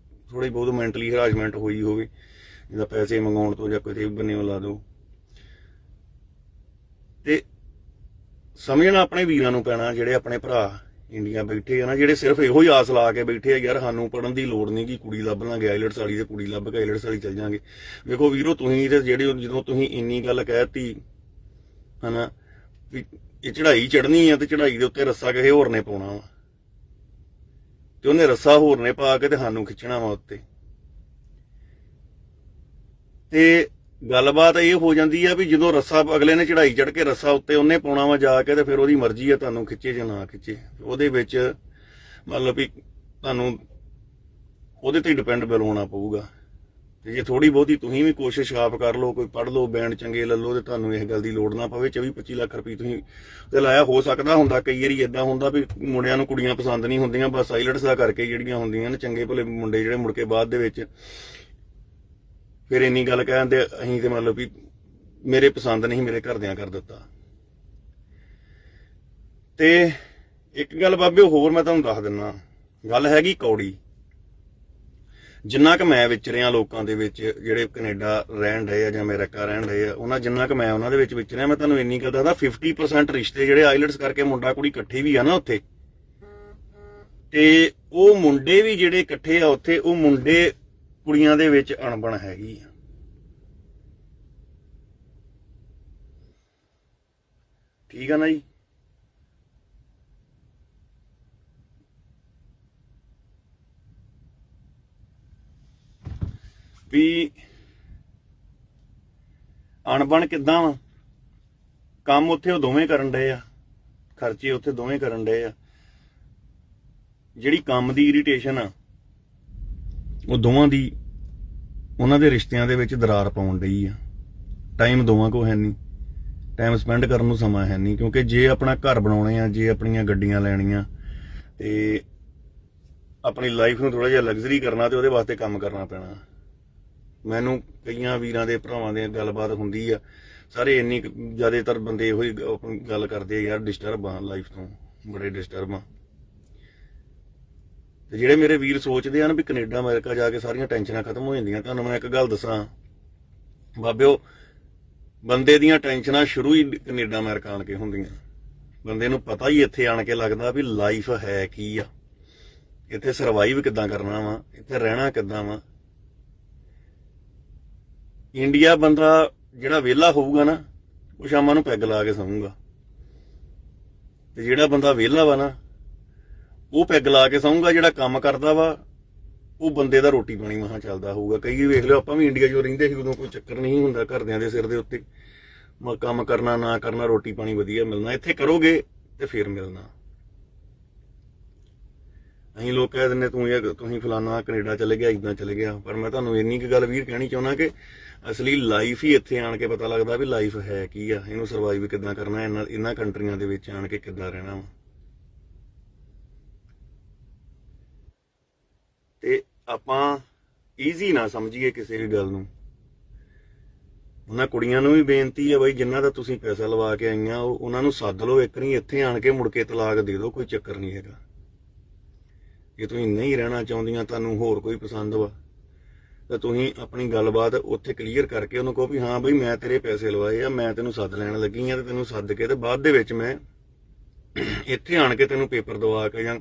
ਥੋੜੀ ਬਹੁਤ ਮੈਂਟਲੀ ਹਰਾਸਮੈਂਟ ਹੋਈ ਹੋਵੇ, ਜਿਹਦਾ ਪੈਸੇ ਮੰਗਾਉਣ ਤੋਂ ਜਾਂ ਕਿਸੇ ਬੰਨਿਓ ਲਾ ਦੋ। ਤੇ ਸਮਝਣਾ ਆਪਣੇ ਵੀਰਾਂ ਨੂੰ ਪੈਣਾ, ਜਿਹੜੇ ਆਪਣੇ ਭਰਾ ਇੰਡੀਆ ਬੈਠੇ ਆ ਨਾ, ਜਿਹੜੇ ਸਿਰਫ ਇਹੋ ਹੀ ਆਸ ਲਾ ਕੇ ਬੈਠੇ ਆ ਯਾਰ ਸਾਨੂੰ ਪੜਨ ਦੀ ਲੋੜ ਨਹੀਂ, ਕਿ ਕੁੜੀ ਲੱਭ ਲਾਂਗੇ ਆਈਲਟਸ ਵਾਲੀ ਤੇ ਕੁੜੀ ਲੱਭ ਕੇ ਆਈਲਟਸ ਵਾਲੀ ਚੱਲ ਜਾਾਂਗੇ। ਵੇਖੋ ਵੀਰੋ, ਤੁਸੀਂ ਤੇ ਜਿਹੜੇ ਜਦੋਂ ਤੁਸੀਂ ਇੰਨੀ ਗੱਲ ਕਹਿਤੀ ਹਨਾ ਵੀ ਇਹ ਚੜਾਈ ਚੜਨੀ ਆ ਤੇ ਚੜਾਈ ਦੇ ਉੱਤੇ ਰੱਸਾ ਕਿਸੇ ਹੋਰ ਨੇ ਪਾਉਣਾ ਵਾ, ਤੇ ਉਹਨੇ ਰੱਸਾ ਹੋਰ ਨੇ ਪਾ ਕੇ ਤੇ ਸਾਨੂੰ ਖਿੱਚਣਾ ਵਾ ਉੱਤੇ। ਤੇ ਗੱਲਬਾਤ ਇਹ ਹੋ ਜਾਂਦੀ ਆ ਵੀ ਜਦੋਂ ਰੱਸਾ ਅਗਲੇ ਨੇ ਚੜਾਈ ਚੜ ਕੇ ਰੱਸਾ ਉੱਤੇ ਉਹਨੇ ਪਾਉਣਾ ਵਾ ਜਾ ਕੇ, ਤੇ ਫਿਰ ਉਹਦੀ ਮਰਜ਼ੀ ਆ ਤੁਹਾਨੂੰ ਖਿੱਚੇ ਜਾਂ ਨਾ ਖਿੱਚੇ। ਉਹਦੇ ਵਿੱਚ ਮਤਲਬ ਵੀ ਤੁਹਾਨੂੰ ਉਹਦੇ ਤੇ ਡਿਪੈਂਡੇਬਲ ਹੋਣਾ ਪਊਗਾ ਤੇ ਜੇ ਥੋੜੀ ਬਹੁਤੀ ਤੁਸੀਂ ਵੀ ਕੋਸ਼ਿਸ਼ ਆਪ ਕਰ ਲਓ, ਕੋਈ ਪੜ੍ਹ ਲਓ, ਬੈਂਡ ਚੰਗੇ ਲੈ ਲਓ, ਤੇ ਤੁਹਾਨੂੰ ਇਸ ਗੱਲ ਦੀ ਲੋੜ ਨਾ ਪਵੇ 24-25 ਲੱਖ ਰੁਪਏ ਤੁਸੀਂ ਤੇ ਲਾਇਆ। ਹੋ ਸਕਦਾ ਹੁੰਦਾ ਕਈ ਵਾਰੀ ਇਦਾਂ ਹੁੰਦਾ ਵੀ ਮੁੰਡਿਆਂ ਨੂੰ ਕੁੜੀਆਂ ਪਸੰਦ ਨਹੀਂ ਹੁੰਦੀਆਂ, ਬਸ ਆਈਲੈਟਸ ਦਾ ਕਰਕੇ ਜਿਹੜੀਆਂ ਹੁੰਦੀਆਂ ਨੇ ਚੰਗੇ ਭਲੇ ਮੁੰਡੇ ਜਿਹੜੇ ਮੁੜ ਕੇ ਬਾਅਦ ਦੇ ਵਿੱਚ ਫਿਰ ਇੰਨੀ ਗੱਲ ਕਹਿੰਦੇ ਅਸੀਂ ਤੇ ਮਤਲਬ ਵੀ ਮੇਰੇ ਪਸੰਦ ਨਹੀਂ, ਮੇਰੇ ਘਰਦਿਆਂ ਕਰ ਦਿੱਤਾ। ਤੇ ਇੱਕ ਗੱਲ ਬਾਬੇ ਹੋਰ ਮੈਂ ਤੁਹਾਨੂੰ ਦੱਸ ਦਿੰਦਾ, ਗੱਲ ਹੈਗੀ ਕੌੜੀ। ਜਿੰਨਾ ਕੁ ਮੈਂ ਵਿਚਰਿਆ ਲੋਕਾਂ ਦੇ ਵਿੱਚ ਜਿਹੜੇ ਕੈਨੇਡਾ ਰਹਿਣ ਰਹੇ ਆ ਜਾਂ ਅਮਰੀਕਾ ਰਹਿਣ ਰਹੇ ਆ, ਉਹਨਾਂ ਜਿੰਨਾ ਕੁ ਮੈਂ ਉਹਨਾਂ ਦੇ ਵਿੱਚ ਵਿਚਰਿਆ, ਮੈਂ ਤੁਹਾਨੂੰ ਇੰਨੀ ਗੱਲ ਦੱਸਦਾ 50% ਰਿਸ਼ਤੇ ਜਿਹੜੇ ਆਈਲੈਟਸ ਕਰਕੇ ਮੁੰਡਾ ਕੁੜੀ ਇਕੱਠੇ ਵੀ ਆ ਨਾ ਉੱਥੇ, ਤੇ ਉਹ ਮੁੰਡੇ ਵੀ ਜਿਹੜੇ ਇਕੱਠੇ ਆ ਉੱਥੇ, ਉਹ ਮੁੰਡੇ ਕੁੜੀਆਂ ਦੇ ਵਿੱਚ ਅਣਬਣ ਹੈਗੀ ਆ। ਠੀਕ ਆ ਨਾ ਜੀ। ਵੀ ਅਣਬਣ ਕਿੱਦਾਂ ਵਾ, ਕੰਮ ਉੱਥੇ ਉਹ ਦੋਵੇਂ ਕਰਨ ਡਏ ਆ, ਖਰਚੇ ਉੱਥੇ ਦੋਵੇਂ ਕਰਨ ਡਏ ਆ। ਜਿਹੜੀ ਕੰਮ ਦੀ ਇਰੀਟੇਸ਼ਨ ਆ ਉਹ ਦੋਵਾਂ ਦੀ ਉਹਨਾਂ ਦੇ ਰਿਸ਼ਤਿਆਂ ਦੇ ਵਿੱਚ ਦਰਾਰ ਪਾਉਣ ਡਈ ਆ। ਟਾਈਮ ਦੋਵਾਂ ਕੋ ਹੈ ਨਹੀਂ, ਟਾਈਮ ਸਪੈਂਡ ਕਰਨ ਨੂੰ ਸਮਾਂ ਹੈ ਨਹੀਂ, ਕਿਉਂਕਿ ਜੇ ਆਪਣਾ ਘਰ ਬਣਾਉਣੇ ਆ, ਜੇ ਆਪਣੀਆਂ ਗੱਡੀਆਂ ਲੈਣੀਆਂ ਤੇ ਆਪਣੀ ਲਾਈਫ ਨੂੰ ਥੋੜਾ ਜਿਹਾ ਲਗਜ਼ਰੀ ਕਰਨਾ, ਤੇ ਉਹਦੇ ਵਾਸਤੇ ਕੰਮ ਕਰਨਾ ਪੈਣਾ। ਮੈਨੂੰ ਕਈਆਂ ਵੀਰਾਂ ਦੇ ਭਰਾਵਾਂ ਦੇ ਗੱਲਬਾਤ ਹੁੰਦੀ ਆ, ਸਾਰੇ ਇੰਨੀ ਜ਼ਿਆਦਾਤਰ ਬੰਦੇ ਇਹੋ ਹੀ ਗੱਲ ਕਰਦੇ ਆ, ਯਾਰ ਡਿਸਟਰਬ ਆ ਲਾਈਫ ਤੋਂ, ਬੜੇ ਡਿਸਟਰਬ ਆ। ਤੇ ਜਿਹੜੇ ਮੇਰੇ ਵੀਰ ਸੋਚਦੇ ਹਨ ਵੀ ਕੈਨੇਡਾ ਅਮਰੀਕਾ ਜਾ ਕੇ ਸਾਰੀਆਂ ਟੈਨਸ਼ਨਾਂ ਖਤਮ ਹੋ ਜਾਂਦੀਆਂ, ਤੁਹਾਨੂੰ ਮੈਂ ਇੱਕ ਗੱਲ ਦੱਸਾਂ ਬਾਬਿਓ, ਬੰਦੇ ਦੀਆਂ ਟੈਨਸ਼ਨਾਂ ਸ਼ੁਰੂ ਹੀ ਕੈਨੇਡਾ ਅਮਰੀਕਾ ਆਣ ਕੇ ਹੁੰਦੀਆਂ। ਬੰਦੇ ਨੂੰ ਪਤਾ ਹੀ ਇੱਥੇ ਆਣ ਕੇ ਲੱਗਦਾ ਵੀ ਲਾਈਫ ਹੈ ਕੀ ਆ, ਇੱਥੇ ਸਰਵਾਈਵ ਕਿੱਦਾਂ ਕਰਨਾ ਵਾ, ਇੱਥੇ ਰਹਿਣਾ ਕਿੱਦਾਂ ਵਾ। ਇੰਡੀਆ ਬੰਦਾ ਜਿਹੜਾ ਵਿਹਲਾ ਹੋਊਗਾ ਨਾ, ਉਹ ਸ਼ਾਮਾਂ ਨੂੰ ਪੈਗ ਲਾ ਕੇ ਸੌਂਗਾ, ਤੇ ਜਿਹੜਾ ਬੰਦਾ ਵਿਹਲਾ ਵਾ ਨਾ, ਉਹ ਪੈਗ ਲਾ ਕੇ ਸੌਂਗਾ। ਜਿਹੜਾ ਕੰਮ ਕਰਦਾ ਵਾ, ਉਹ ਬੰਦੇ ਦਾ ਰੋਟੀ ਪਾਣੀ ਮਹਾਂ ਚੱਲਦਾ ਹੋਊਗਾ। ਕਈ ਵੇਖ ਲਿਓ, ਆਪਾਂ ਵੀ ਇੰਡੀਆ 'ਚ ਰਹਿੰਦੇ ਸੀ, ਉਦੋਂ ਕੋਈ ਚੱਕਰ ਨਹੀਂ ਹੁੰਦਾ, ਘਰਦਿਆਂ ਦੇ ਸਿਰ ਦੇ ਉੱਤੇ ਕੰਮ ਕਰਨਾ ਨਾ ਕਰਨਾ, ਰੋਟੀ ਪਾਣੀ ਵਧੀਆ ਮਿਲਣਾ। ਇੱਥੇ ਕਰੋਗੇ ਤੇ ਫਿਰ ਮਿਲਣਾ। ਅਸੀਂ ਲੋਕ ਕਹਿ ਦਿੰਦੇ ਤੁਸੀਂ ਫਲਾਨਾ ਕੈਨੇਡਾ ਚਲੇ ਗਿਆ, ਇਦਾਂ ਚਲੇ ਗਿਆ, ਪਰ ਮੈਂ ਤੁਹਾਨੂੰ ਇੰਨੀ ਕੁ ਗੱਲ ਵੀਰ ਕਹਿਣੀ ਚਾਹੁੰਦਾ ਕਿ ਅਸਲੀ ਲਾਈਫ ਹੀ ਇੱਥੇ ਆਣ ਕੇ ਪਤਾ ਲੱਗਦਾ ਵੀ ਲਾਈਫ ਹੈ ਕੀ ਆ, ਇਹਨੂੰ ਸਰਵਾਈਵ ਕਿੱਦਾਂ ਕਰਨਾ, ਇਹਨਾਂ ਕੰਟਰੀਆਂ ਦੇ ਵਿੱਚ ਆਣ ਕੇ ਕਿੱਦਾਂ ਰਹਿਣਾ ਵਾ। ਤੇ ਆਪਾਂ ਈਜ਼ੀ ਨਾ ਸਮਝੀਏ ਕਿਸੇ ਵੀ ਗੱਲ ਨੂੰ। ਉਹਨਾਂ ਕੁੜੀਆਂ ਨੂੰ ਵੀ ਬੇਨਤੀ ਹੈ ਬਾਈ, ਜਿਨ੍ਹਾਂ ਦਾ ਤੁਸੀਂ ਪੈਸਾ ਲਵਾ ਕੇ ਆਈਆਂ, ਉਹਨਾਂ ਨੂੰ ਸੱਦ ਲਓ ਇੱਕ ਨਹੀਂ, ਇੱਥੇ ਆਣ ਕੇ ਮੁੜ ਕੇ ਤਲਾਕ ਦੇ ਦਿਓ, ਕੋਈ ਚੱਕਰ ਨਹੀਂ ਹੈਗਾ। ਜੇ ਤੁਸੀਂ ਨਹੀਂ ਰਹਿਣਾ ਚਾਹੁੰਦੀਆਂ, ਤੁਹਾਨੂੰ ਹੋਰ ਕੋਈ ਪਸੰਦ ਵਾ, ਤਾਂ ਤੁਸੀਂ ਆਪਣੀ ਗੱਲਬਾਤ ਉੱਥੇ ਕਲੀਅਰ ਕਰਕੇ ਉਹਨੂੰ ਕਹੋ ਵੀ ਹਾਂ ਬਈ ਮੈਂ ਤੇਰੇ ਪੈਸੇ ਲਵਾਏ ਆ, ਮੈਂ ਤੈਨੂੰ ਸੱਦ ਲੈਣ ਲੱਗੀ ਆ, ਤੇ ਤੈਨੂੰ ਸੱਦ ਕੇ ਤੇ ਬਾਅਦ ਦੇ ਵਿੱਚ ਮੈਂ ਇੱਥੇ ਆਣ ਕੇ ਤੈਨੂੰ ਪੇਪਰ ਦਵਾ ਕੇ ਜਾਂ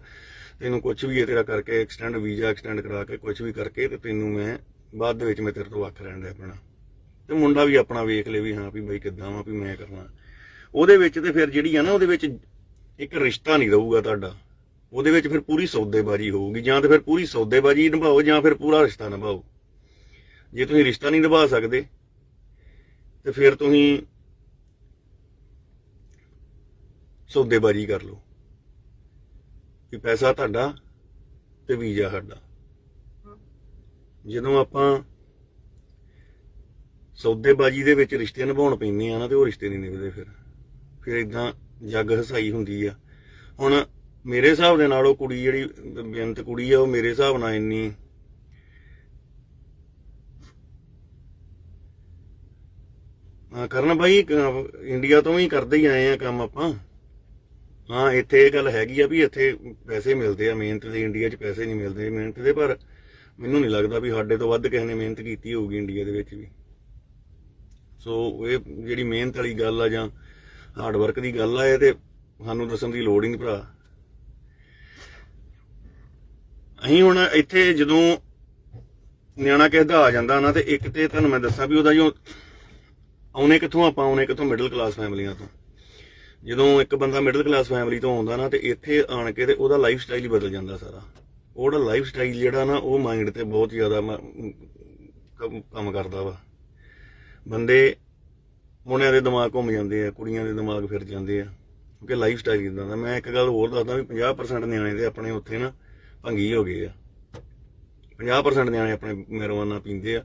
ਤੈਨੂੰ ਕੁਝ ਵੀ ਤੇਰਾ ਕਰਕੇ ਐਕਸਟੈਂਡ ਵੀਜ਼ਾ ਐਕਸਟੈਂਡ ਕਰਾ ਕੇ ਕੁਝ ਵੀ ਕਰਕੇ, ਤੇ ਤੈਨੂੰ ਮੈਂ ਬਾਅਦ ਦੇ ਵਿੱਚ ਮੈਂ ਤੇਰੇ ਤੋਂ ਵੱਖ ਰਹਿਣ ਲੱਗ ਪੈਣਾ। ਤੇ ਮੁੰਡਾ ਵੀ ਆਪਣਾ ਵੇਖ ਲੇ ਵੀ ਹਾਂ ਵੀ ਬਈ ਕਿੱਦਾਂ ਵਾ, ਵੀ ਮੈਂ ਕਰਨਾ ਉਹਦੇ ਵਿੱਚ। ਤੇ ਫਿਰ ਜਿਹੜੀ ਆ ਨਾ, ਉਹਦੇ ਵਿੱਚ ਇੱਕ ਰਿਸ਼ਤਾ ਨਹੀਂ ਰਹੂਗਾ ਤੁਹਾਡਾ, ਉਹਦੇ ਵਿੱਚ ਫਿਰ ਪੂਰੀ ਸੌਦੇਬਾਜ਼ੀ ਹੋਊਗੀ। ਜਾਂ ਤੇ ਫਿਰ ਪੂਰੀ ਸੌਦੇਬਾਜ਼ੀ ਨਿਭਾਓ, ਜਾਂ ਫਿਰ ਪੂਰਾ ਰਿਸ਼ਤਾ ਨਿਭਾਓ। ਜੇ ਤੁਸੀਂ ਰਿਸ਼ਤਾ ਨਹੀਂ ਨਿਭਾ ਸਕਦੇ ਤੇ ਫਿਰ ਤੁਸੀਂ ਸੌਦੇਬਾਜ਼ੀ ਕਰ ਲਓ ਵੀ ਪੈਸਾ ਤੁਹਾਡਾ ਤੇ ਵੀਜ਼ਾ ਸਾਡਾ। ਜਦੋਂ ਆਪਾਂ ਸੌਦੇਬਾਜ਼ੀ ਦੇ ਵਿੱਚ ਰਿਸ਼ਤੇ ਨਿਭਾਉਣ ਪੈਂਦੇ ਆ ਨਾ, ਤੇ ਉਹ ਰਿਸ਼ਤੇ ਨਹੀਂ ਨਿਭਦੇ। ਫਿਰ ਇਦਾਂ ਜੱਗ ਹਸਾਈ ਹੁੰਦੀ ਆ। ਹੁਣ ਮੇਰੇ ਹਿਸਾਬ ਦੇ ਨਾਲ ਉਹ ਕੁੜੀ ਜਿਹੜੀ ਬੇਅੰਤ ਕੁੜੀ ਆ, ਉਹ ਮੇਰੇ ਹਿਸਾਬ ਨਾਲ ਇੰਨੀ ਕਰਨ ਬਾਈ, ਇੰਡੀਆ ਤੋਂ ਵੀ ਕਰਦੇ ਹੀ ਆਏ ਆ ਕੰਮ ਆਪਾਂ। ਹਾਂ, ਇੱਥੇ ਇਹ ਗੱਲ ਹੈਗੀ ਆ ਵੀ ਇੱਥੇ ਪੈਸੇ ਮਿਲਦੇ ਆ ਮਿਹਨਤ ਦੇ, ਇੰਡੀਆ 'ਚ ਪੈਸੇ ਨਹੀਂ ਮਿਲਦੇ ਮਿਹਨਤ ਦੇ। ਪਰ ਮੈਨੂੰ ਨਹੀਂ ਲੱਗਦਾ ਵੀ ਸਾਡੇ ਤੋਂ ਵੱਧ ਕਿਸੇ ਨੇ ਮਿਹਨਤ ਕੀਤੀ ਹੋਊਗੀ ਇੰਡੀਆ ਦੇ ਵਿੱਚ ਵੀ। ਸੋ ਇਹ ਜਿਹੜੀ ਮਿਹਨਤ ਵਾਲੀ ਗੱਲ ਆ ਜਾਂ ਹਾਰਡ ਵਰਕ ਦੀ ਗੱਲ ਆ, ਇਹ ਤੇ ਸਾਨੂੰ ਦੱਸਣ ਦੀ ਲੋੜ ਹੀ ਨਹੀਂ ਭਰਾ। ਅਸੀਂ ਹੁਣ ਇੱਥੇ ਜਦੋਂ ਨਿਆਣਾ ਕਿਸੇ ਦਾ ਆ ਜਾਂਦਾ ਨਾ, ਤੇ ਇੱਕ ਤੇ ਤੁਹਾਨੂੰ ਮੈਂ ਦੱਸਾਂ ਵੀ ਉਹਦਾ ਜੋ ਆਉਣੇ ਕਿੱਥੋਂ, ਆਪਾਂ ਆਉਣੇ ਕਿੱਥੋਂ, ਮਿਡਲ ਕਲਾਸ ਫੈਮਲੀਆਂ ਤੋਂ। ਜਦੋਂ ਇੱਕ ਬੰਦਾ ਮਿਡਲ ਕਲਾਸ ਫੈਮਲੀ ਤੋਂ ਆਉਂਦਾ ਨਾ, ਤੇ ਇੱਥੇ ਆਣ ਕੇ ਤੇ ਉਹਦਾ ਲਾਈਫ ਸਟਾਈਲ ਹੀ ਬਦਲ ਜਾਂਦਾ ਸਾਰਾ। ਉਹਦਾ ਲਾਈਫ ਸਟਾਈਲ ਜਿਹੜਾ ਨਾ, ਉਹ ਮਾਈਂਡ ਤੇ ਬਹੁਤ ਜ਼ਿਆਦਾ ਕੰਮ ਕਰਦਾ ਵਾ। ਬੰਦੇ ਮੁੰਡਿਆਂ ਦੇ ਦਿਮਾਗ ਘੁੰਮ ਜਾਂਦੇ ਆ, ਕੁੜੀਆਂ ਦੇ ਦਿਮਾਗ ਫਿਰ ਜਾਂਦੇ ਆ, ਕਿਉਂਕਿ ਲਾਈਫ ਸਟਾਈਲ ਇਦਾਂ ਦਾ। ਮੈਂ ਇੱਕ ਗੱਲ ਹੋਰ ਦੱਸਦਾ ਵੀ 50% ਨਿਆਣੇ ਦੇ ਆਪਣੇ ਉੱਥੇ ਨਾ ਭੰਗੀ ਹੋ ਗਏ ਆ। 50% ਨਿਆਣੇ ਆਪਣੇ ਮੈਰਵਾਨਾ ਪੀਂਦੇ ਆ,